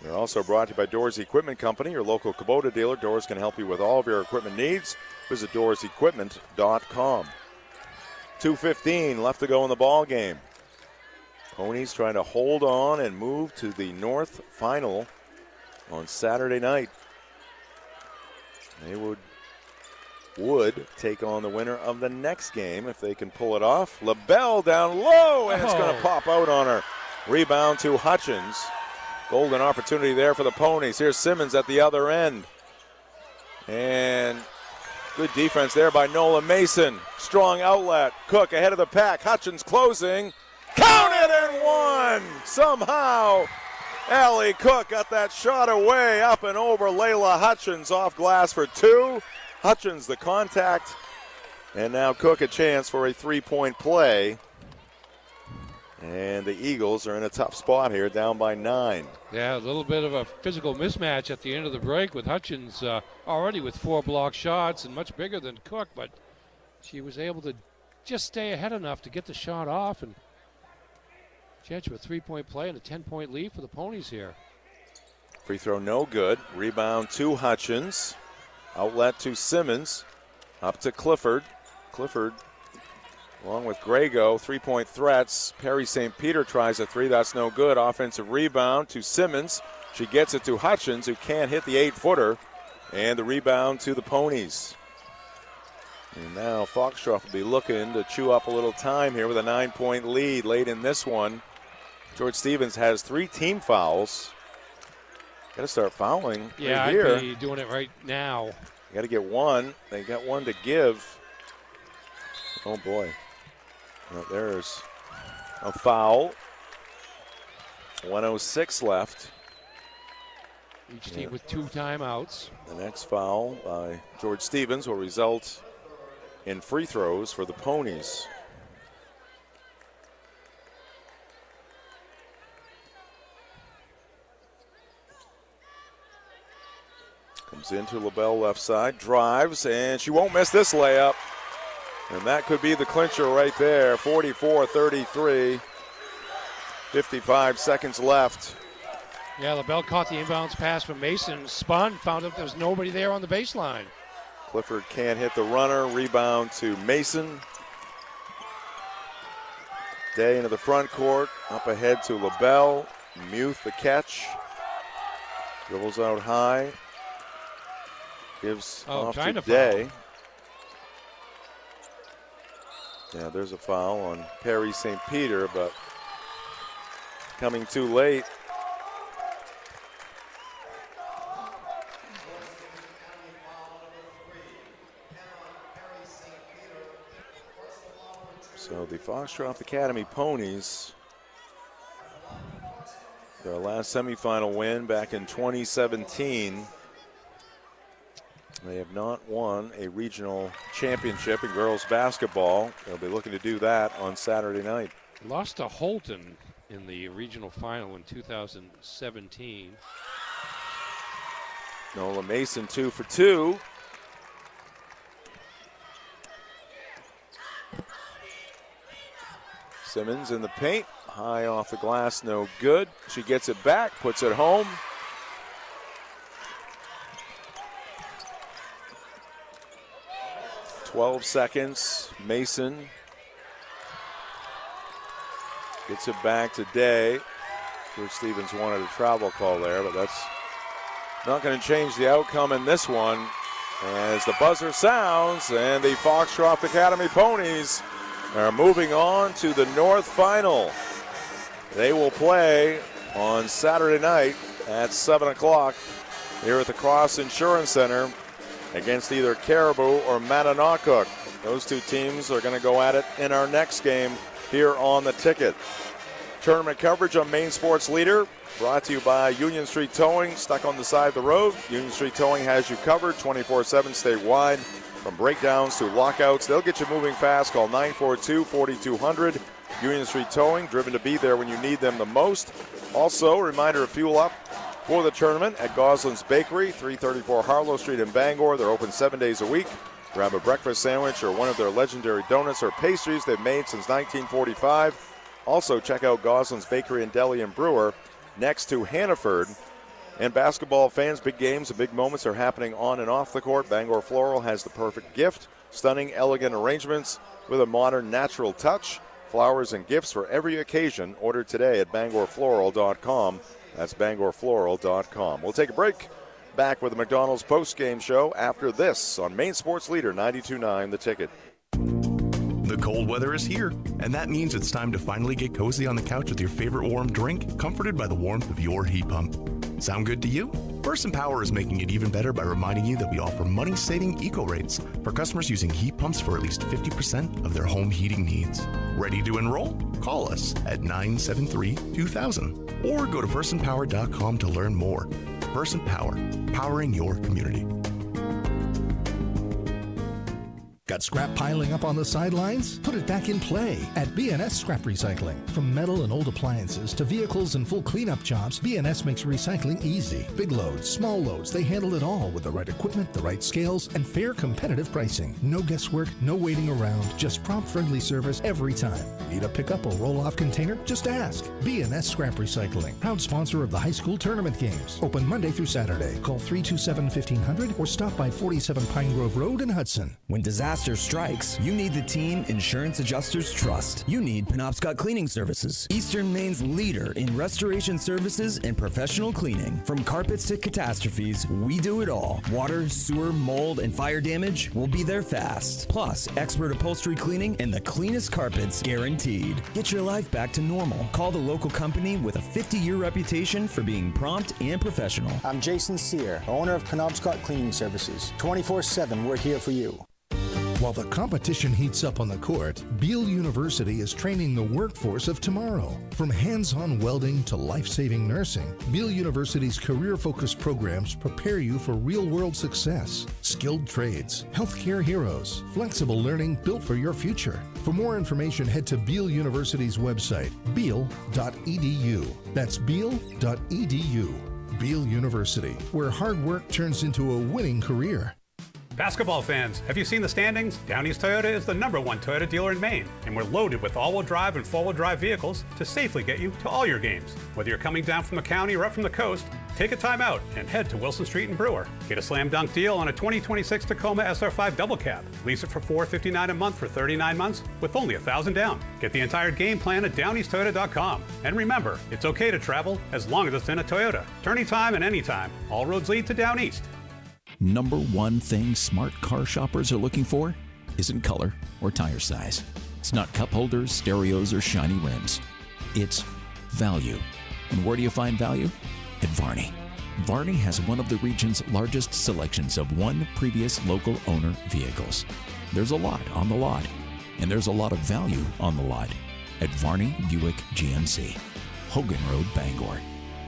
They're also brought to you by Doors Equipment Company, your local Kubota dealer. Doors can help you with all of your equipment needs. Visit doorsequipment.com. 2:15 left to go in the ball game. Ponies trying to hold on and move to the North Final on Saturday night. They would take on the winner of the next game if they can pull it off. LaBelle down low, and it's going to pop out on her. Rebound to Hutchins. Golden opportunity there for the Ponies. Here's Simmons at the other end. And good defense there by Nola Mason. Strong outlet. Cook ahead of the pack. Hutchins closing. Count it and one! Somehow, Allie Cook got that shot away up and over Layla Hutchins off glass for 2. Hutchins the contact, and now Cook a chance for a 3-point play. And the Eagles are in a tough spot here, down by 9. Yeah, a little bit of a physical mismatch at the end of the break with Hutchins already with 4 block shots and much bigger than Cook, but she was able to just stay ahead enough to get the shot off and chance of a 3-point play and a 10-point lead for the Ponies here. Free throw no good. Rebound to Hutchins. Outlet to Simmons. Up to Clifford. Clifford along with Grego. 3-point threats. Perry St. Peter tries a 3. That's no good. Offensive rebound to Simmons. She gets it to Hutchins, who can't hit the 8-footer. And the rebound to the Ponies. And now Foxcroft will be looking to chew up a little time here with a 9-point lead late in this one. George Stevens has 3 team fouls. Got to start fouling yeah, right here. I'd be doing it right now. Got to get one. They got one to give. Oh, boy. Well, there's a foul. 1:06 left. Each team with 2 timeouts. The next foul by George Stevens will result in free throws for the Ponies. Comes into LaBelle left side, drives, and she won't miss this layup. And that could be the clincher right there. 44-33, 55 seconds left Yeah, LaBelle caught the inbounds pass from Mason, spun, found out there was nobody there on the baseline. Clifford can't hit the runner. Rebound to Mason. Day into the front court. Up ahead to LaBelle. Muth the catch. Dribbles out high. Gives off to Day. Yeah, there's a foul on Perry St. Peter, but coming too late. So the Foxcroft Academy Ponies, their last semifinal win back in 2017. They have not won a regional championship in girls basketball. They'll be looking to do that on Saturday night. Lost to Holton in the regional final in 2017. Nola Mason 2 for 2. Simmons in the paint, high off the glass, no good. She gets it back, puts it home. "12 seconds, Mason gets it back to Day. Coach Stevens wanted a travel call there, but that's not going to change the outcome in this one. As the buzzer sounds, and the Foxcroft Academy Ponies are moving on to the North Final. They will play on Saturday night at 7 o'clock here at the Cross Insurance Center against either Caribou or Mattanockhook. Those two teams are going to go at it in our next game here on the ticket. Tournament coverage on Maine Sports Leader, brought to you by Union Street Towing. Stuck on the side of the road, Union Street Towing has you covered 24/7 statewide. From breakdowns to lockouts, they'll get you moving fast. Call 942-4200. Union Street Towing, driven to be there when you need them the most. Also, a reminder to fuel up for the tournament at Goslin's Bakery, 334 Harlow Street in Bangor. They're open 7 days a week. Grab a breakfast sandwich or one of their legendary donuts or pastries they've made since 1945. Also, check out Goslin's Bakery and Deli and Brewer next to Hannaford. And basketball fans, big games and big moments are happening on and off the court. Bangor Floral has the perfect gift. Stunning, elegant arrangements with a modern, natural touch. Flowers and gifts for every occasion. Order today at bangorfloral.com. That's bangorfloral.com. We'll take a break. Back with the McDonald's post-game show after this on Maine Sports Leader 92.9 The Ticket. The cold weather is here, and that means it's time to finally get cozy on the couch with your favorite warm drink, comforted by the warmth of your heat pump. Sound good to you? Versant Power is making it even better by reminding you that we offer money-saving eco rates for customers using heat pumps for at least 50% of their home heating needs. Ready to enroll? Call us at 973-2000 or go to versantpower.com to learn more. Versant Power, powering your community. Got scrap piling up on the sidelines? Put it back in play at BNS Scrap Recycling. From metal and old appliances to vehicles and full cleanup jobs, BNS makes recycling easy. Big loads, small loads, they handle it all with the right equipment, the right scales, and fair competitive pricing. No guesswork, no waiting around, just prompt friendly service every time. Need a pickup or roll-off container? Just ask. BNS Scrap Recycling, proud sponsor of the high school tournament games. Open Monday through Saturday. Call 327-1500 or stop by 47 Pine Grove Road in Hudson. When disaster strikes, you need the team insurance adjusters trust. You need Penobscot Cleaning Services, Eastern Maine's leader in restoration services and professional cleaning. From carpets to catastrophes, we do it all. Water, sewer, mold, and fire damage, we'll be there fast. Plus, expert upholstery cleaning and the cleanest carpets guaranteed. Get your life back to normal. Call the local company with a 50-year reputation for being prompt and professional. I'm Jason Sear, owner of Penobscot Cleaning Services. 24/7, we're here for you. While the competition heats up on the court, Beale University is training the workforce of tomorrow. From hands-on welding to life-saving nursing, Beale University's career-focused programs prepare you for real-world success. Skilled trades, healthcare heroes, flexible learning built for your future. For more information, head to Beale University's website, beale.edu. That's beale.edu. Beale University, where hard work turns into a winning career. Basketball fans, have you seen the standings? Down East Toyota is the #1 Toyota dealer in Maine, and we're loaded with all-wheel drive and four-wheel drive vehicles to safely get you to all your games. Whether you're coming down from the county or up from the coast, take a time out and head to Wilson Street and Brewer. Get a slam dunk deal on a 2026 Tacoma SR5 double cab. Lease it for $459 a month for 39 months with only $1,000 down. Get the entire game plan at downeasttoyota.com. And remember, it's okay to travel as long as it's in a Toyota. Turn anytime and anytime. All roads lead to Down East. Number one thing smart car shoppers are looking for isn't color or tire size. It's not cup holders, stereos, or shiny rims. It's value. And where do you find value? At Varney. Varney has one of the region's largest selections of one previous local owner vehicles. There's a lot on the lot, and there's a lot of value on the lot at Varney Buick GMC, Hogan Road, Bangor.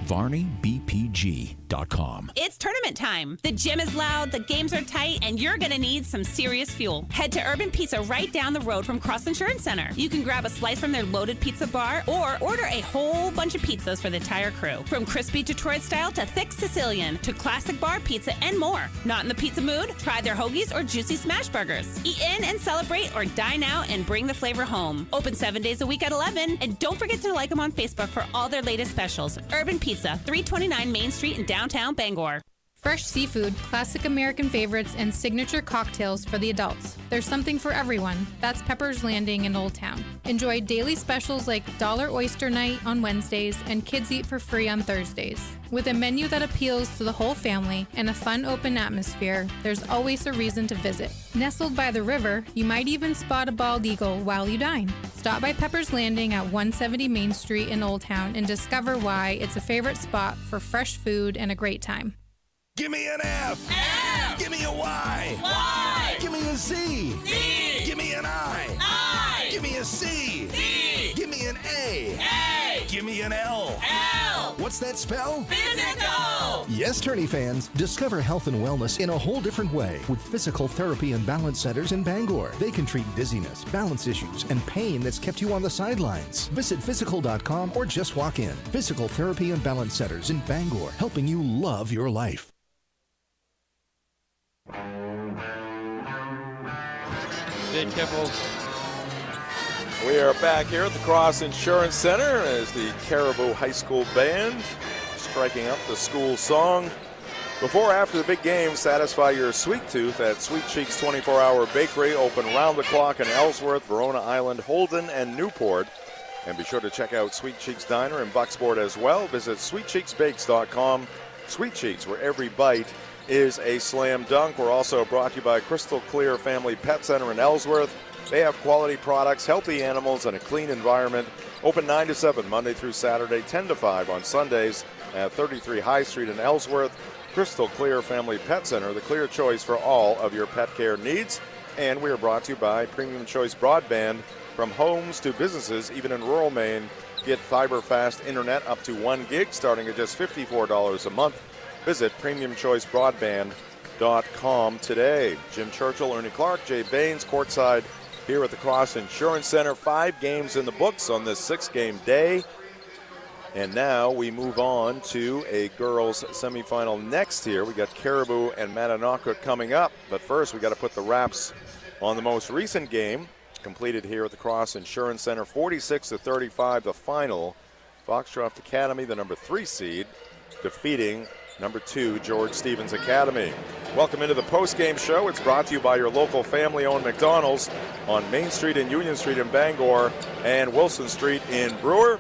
VarneyBPG.com. It's tournament time. The gym is loud, the games are tight, and you're going to need some serious fuel. Head to Urban Pizza right down the road from Cross Insurance Center. You can grab a slice from their loaded pizza bar or order a whole bunch of pizzas for the entire crew. From crispy Detroit style to thick Sicilian to classic bar pizza and more. Not in the pizza mood? Try their hoagies or juicy smash burgers. Eat in and celebrate or dine out and bring the flavor home. Open 7 days a week at 11. And don't forget to like them on Facebook for all their latest specials. Urban Pizza, 329 Main Street in downtown Bangor. Fresh seafood, classic American favorites, and signature cocktails for the adults. There's something for everyone. That's Pepper's Landing in Old Town. Enjoy daily specials like Dollar Oyster Night on Wednesdays and Kids Eat for Free on Thursdays. With a menu that appeals to the whole family and a fun open atmosphere, there's always a reason to visit. Nestled by the river, you might even spot a bald eagle while you dine. Stop by Pepper's Landing at 170 Main Street in Old Town and discover why it's a favorite spot for fresh food and a great time. Give me an F. F. Give me a Y. Y. Give me a Z. Z. Give me an I. I. Give me a C. C. Give me an A. A. Give me an L. L. What's that spell? Physical. Yes, Tourney fans, discover health and wellness in a whole different way with physical therapy and balance centers in Bangor. They can treat dizziness, balance issues, and pain that's kept you on the sidelines. Visit physical.com or just walk in. Physical therapy and balance centers in Bangor, helping you love your life. Dave Kibble. We are back here at the Cross Insurance Center as the Caribou High School Band striking up the school song. Before or after the big game, satisfy your sweet tooth at Sweet Cheeks 24-hour bakery, open round the clock in Ellsworth, Verona Island, Holden, and Newport. And be sure to check out Sweet Cheeks Diner in Bucksport as well. Visit sweetcheeksbakes.com. Sweet Cheeks, where every bite is a slam dunk. We're also brought to you by Crystal Clear Family Pet Center in Ellsworth. They have quality products, healthy animals, and a clean environment. Open 9 to 7 Monday through Saturday, 10 to 5 on Sundays at 33 High Street in Ellsworth. Crystal Clear Family Pet Center, the clear choice for all of your pet care needs. And we are brought to you by Premium Choice Broadband. From homes to businesses, even in rural Maine, get fiber fast internet up to 1 gig starting at just $54 a month. Visit PremiumChoiceBroadband.com today. Jim Churchill, Ernie Clark, Jay Baines, courtside here at the Cross Insurance Center. 5 games in the books on this 6-game day. And now we move on to a girls semifinal next here. We got Caribou and Mattanocket coming up. But first, we got to put the wraps on the most recent game completed here at the Cross Insurance Center. 46-35, the final. Foxcroft Academy, the number 3 seed, defeating number 2, George Stevens Academy. Welcome into the post-game show. It's brought to you by your local family-owned McDonald's on Main Street and Union Street in Bangor and Wilson Street in Brewer.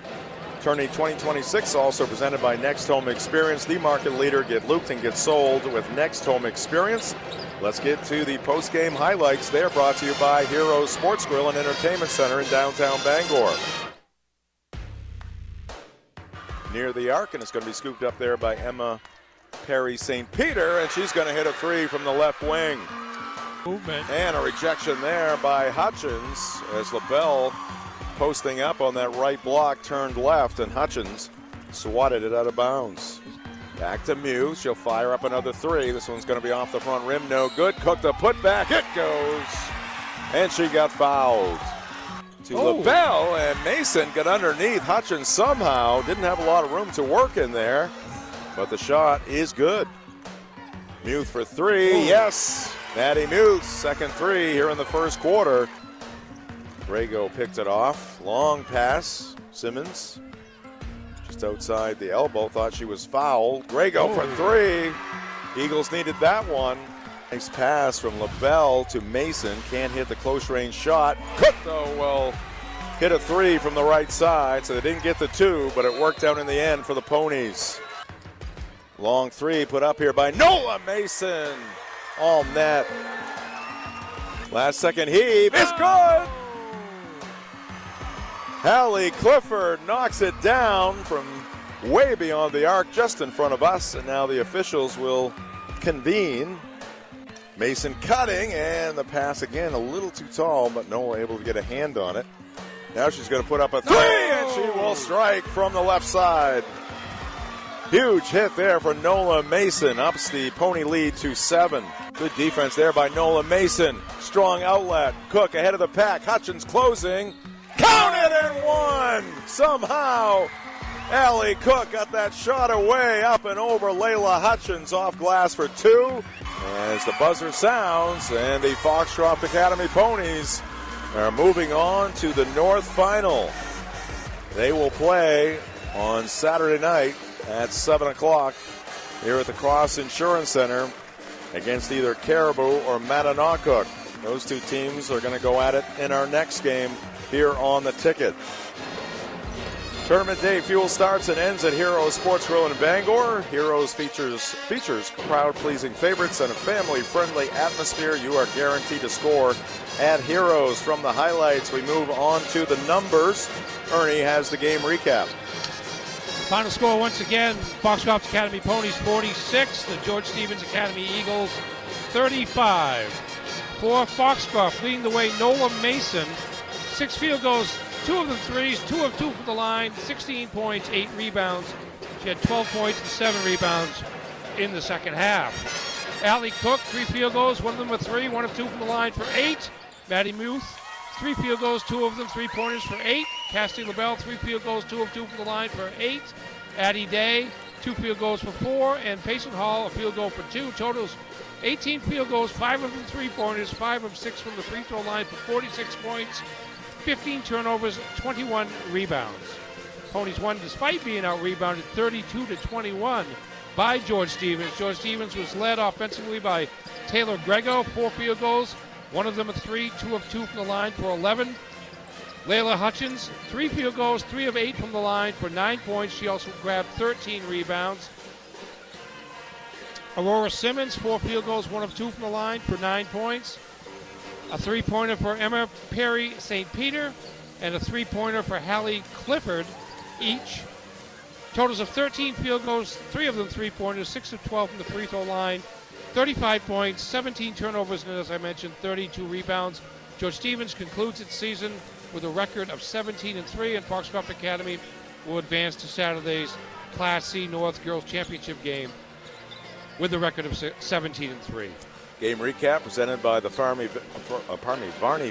Tourney 2026 also presented by Next Home Experience, the market leader. Get looped and get sold with Next Home Experience. Let's get to the post-game highlights. They're brought to you by Heroes Sports Grill and Entertainment Center in downtown Bangor. Near the arc, and it's going to be scooped up there by Emma Perry St. Peter, and she's going to hit a 3 from the left wing. Movement. And a rejection there by Hutchins as LaBelle posting up on that right block turned left, and Hutchins swatted it out of bounds. Back to Mew. She'll fire up another 3. This one's going to be off the front rim. No good. Cooked a putback. It goes. And she got fouled. To LaBelle, and Mason got underneath. Hutchins somehow didn't have a lot of room to work in there, but the shot is good. Muth for 3. Yes. Maddie Muth, second three here in the first quarter. Grego picked it off. Long pass. Simmons just outside the elbow. Thought she was fouled. Grego for three. Eagles needed that one. Nice pass from LaBelle to Mason. Can't hit the close range shot. Cook, though, will hit a three from the right side. So they didn't get the two, but it worked out in the end for the Ponies. Long three put up here by Nola Mason. All net. Last second heave is good. Hallie Clifford knocks it down from way beyond the arc, just in front of us. And now the officials will convene. Mason cutting, and the pass again a little too tall, but Nola able to get a hand on it. Now she's going to put up a three, and she will strike from the left side. Huge hit there for Nola Mason. Ups the Pony lead to 7. Good defense there by Nola Mason. Strong outlet. Cook ahead of the pack. Hutchins closing. Count it and one! Somehow, Allie Cook got that shot away up and over Layla Hutchins off glass for two. As the buzzer sounds, and the Foxcroft Academy Ponies are moving on to the North Final. They will play on Saturday night at 7 o'clock here at the Cross Insurance Center against either Caribou or Mattanockhook. Those two teams are going to go at it in our next game here on the ticket. Tournament day fuel starts and ends at Heroes Sports Grill in Bangor. Heroes features crowd-pleasing favorites and a family-friendly atmosphere. You are guaranteed to score at Heroes. From the highlights, we move on to the numbers. Ernie has the game recap. Final score once again, Foxcroft Academy Ponies 46, the George Stevens Academy Eagles 35. For Foxcroft, leading the way, Nola Mason, 6 field goals, 2 of them threes, 2 of 2 from the line, 16 points, 8 rebounds. She had 12 points and 7 rebounds in the second half. Allie Cook, 3 field goals, 1 of them a 3, 1 of 2 from the line for 8. Maddie Muth, 3 field goals, 2 of them 3-pointers for 8. Cassie LaBelle, 3 field goals, 2 of 2 from the line for 8. Addie Day, 2 field goals for 4. And Payson Hall, a field goal for 2. Totals 18 field goals, 5 of them 3-pointers, 5 of 6 from the free throw line for 46 points. 15 turnovers, 21 rebounds. Ponies won despite being out-rebounded 32-21 by George Stevens. George Stevens was led offensively by Taylor Grego, 4 field goals, 1 of them a 3, 2 of 2 from the line for 11. Layla Hutchins, 3 field goals, 3 of 8 from the line for 9 points. She also grabbed 13 rebounds. Aurora Simmons, 4 field goals, 1 of 2 from the line for 9 points. A 3-pointer for Emma Perry St. Peter, and a 3-pointer for Hallie Clifford each. Totals of 13 field goals, 3 of them 3-pointers, 6 of 12 from the free throw line, 35 points, 17 turnovers, and as I mentioned, 32 rebounds. George Stevens concludes its season with a record of 17-3, and Foxcroft Academy will advance to Saturday's Class C North Girls Championship game with a record of 17-3. Game recap presented by the Varney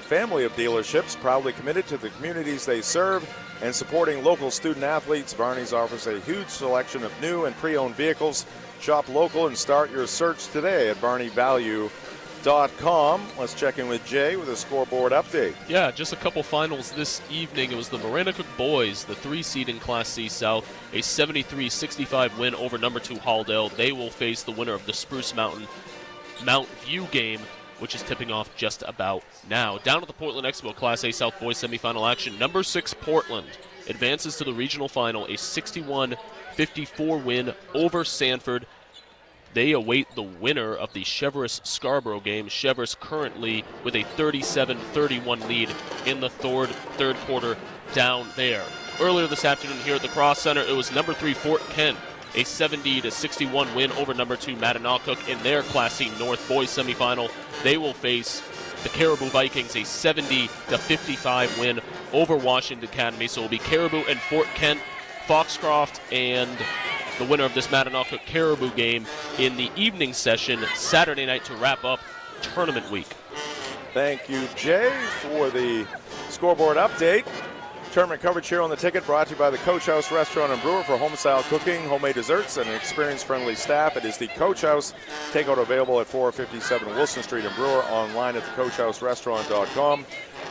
family of dealerships, proudly committed to the communities they serve and supporting local student athletes. Varney's offers a huge selection of new and pre-owned vehicles. Shop local and start your search today at varneyvalue.com. Let's check in with Jay with a scoreboard update. Yeah, just a couple finals this evening. It was the Maranacook boys, the 3 seed in Class C South, a 73-65 win over number 2 Halldale. They will face the winner of the Spruce Mountain Mount View game, which is tipping off just about now. Down at the Portland Expo Class A South boys semifinal action, number 6 Portland advances to the regional final, a 61-54 win over Sanford. They await the winner of the Cheverus-Scarborough game. Cheverus currently with a 37-31 lead in the third quarter down there. Earlier this afternoon here at the Cross Center, it was number 3 Fort Kent, a 70-61 win over number 2 Mattanockhook in their Class C North boys semifinal. They will face the Caribou Vikings, a 70-55 win over Washington Academy. So it will be Caribou and Fort Kent, Foxcroft, and the winner of this Mattanockhook Caribou game in the evening session Saturday night to wrap up tournament week. Thank you, Jay, for the scoreboard update. Tournament coverage here on the ticket brought to you by the Coach House Restaurant and Brewer for home-style cooking, homemade desserts, and an experience-friendly staff. It is the Coach House. Takeout available at 457 Wilson Street and Brewer, online at thecoachhouserestaurant.com.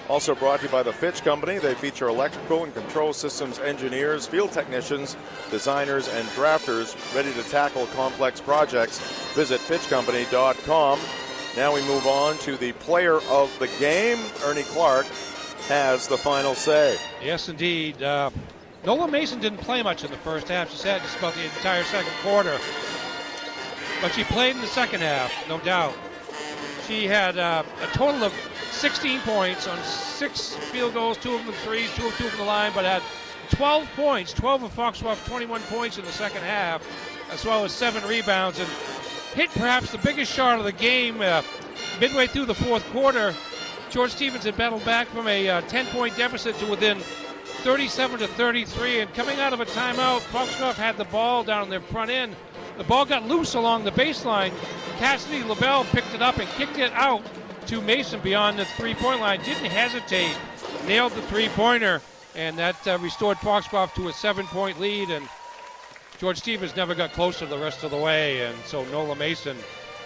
Also brought to you by the Fitch Company. They feature electrical and control systems engineers, field technicians, designers, and drafters ready to tackle complex projects. Visit fitchcompany.com. Now we move on to the player of the game. Ernie Clark has the final say. Yes, indeed. Nola Mason didn't play much in the first half. She said just about the entire second quarter. But she played in the second half, no doubt. She had a total of 16 points on 6 field goals, 2 of them threes, 2 of 2 from the line, but had 12 points, 12 of Foxcroft's 21 points in the second half, as well as 7 rebounds, and hit perhaps the biggest shot of the game midway through the fourth quarter. George Stevens had battled back from a 10-point deficit to within 37-33, and coming out of a timeout, Foxcroft had the ball down their front end. The ball got loose along the baseline. Cassidy LaBelle picked it up and kicked it out to Mason beyond the three-point line. Didn't hesitate, nailed the three-pointer, and that restored Foxcroft to a 7-point lead, and George Stevens never got closer the rest of the way, and so Nola Mason,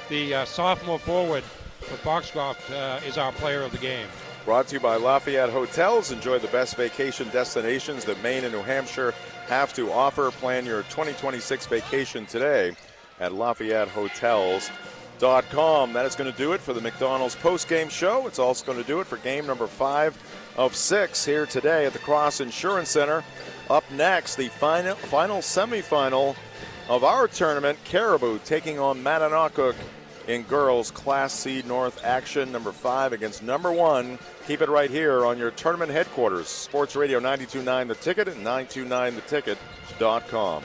the sophomore forward for Foxcroft, is our player of the game. Brought to you by Lafayette Hotels. Enjoy the best vacation destinations that Maine and New Hampshire have to offer. Plan your 2026 vacation today at LafayetteHotels.com. That is going to do it for the McDonald's postgame show. It's also going to do it for game number 5 of 6 here today at the Cross Insurance Center. Up next, the final semifinal of our tournament, Caribou taking on Mattanocook in girls Class C North action, number 5 against number 1. Keep it right here on your tournament headquarters. Sports Radio 92.9 The Ticket and 929theticket.com.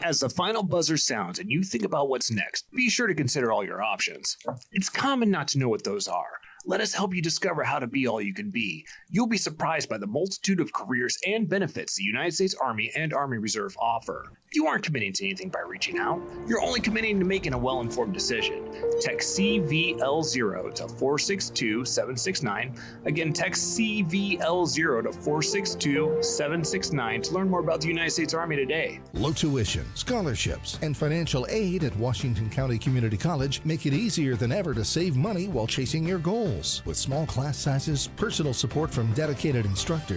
As the final buzzer sounds and you think about what's next, be sure to consider all your options. It's common not to know what those are. Let us help you discover how to be all you can be. You'll be surprised by the multitude of careers and benefits the United States Army and Army Reserve offer. You aren't committing to anything by reaching out. You're only committing to making a well-informed decision. Text CVL0 to 462-769. Again, text CVL0 to 462-769 to learn more about the United States Army today. Low tuition, scholarships, and financial aid at Washington County Community College make it easier than ever to save money while chasing your goals. With small class sizes, personal support from dedicated instructors,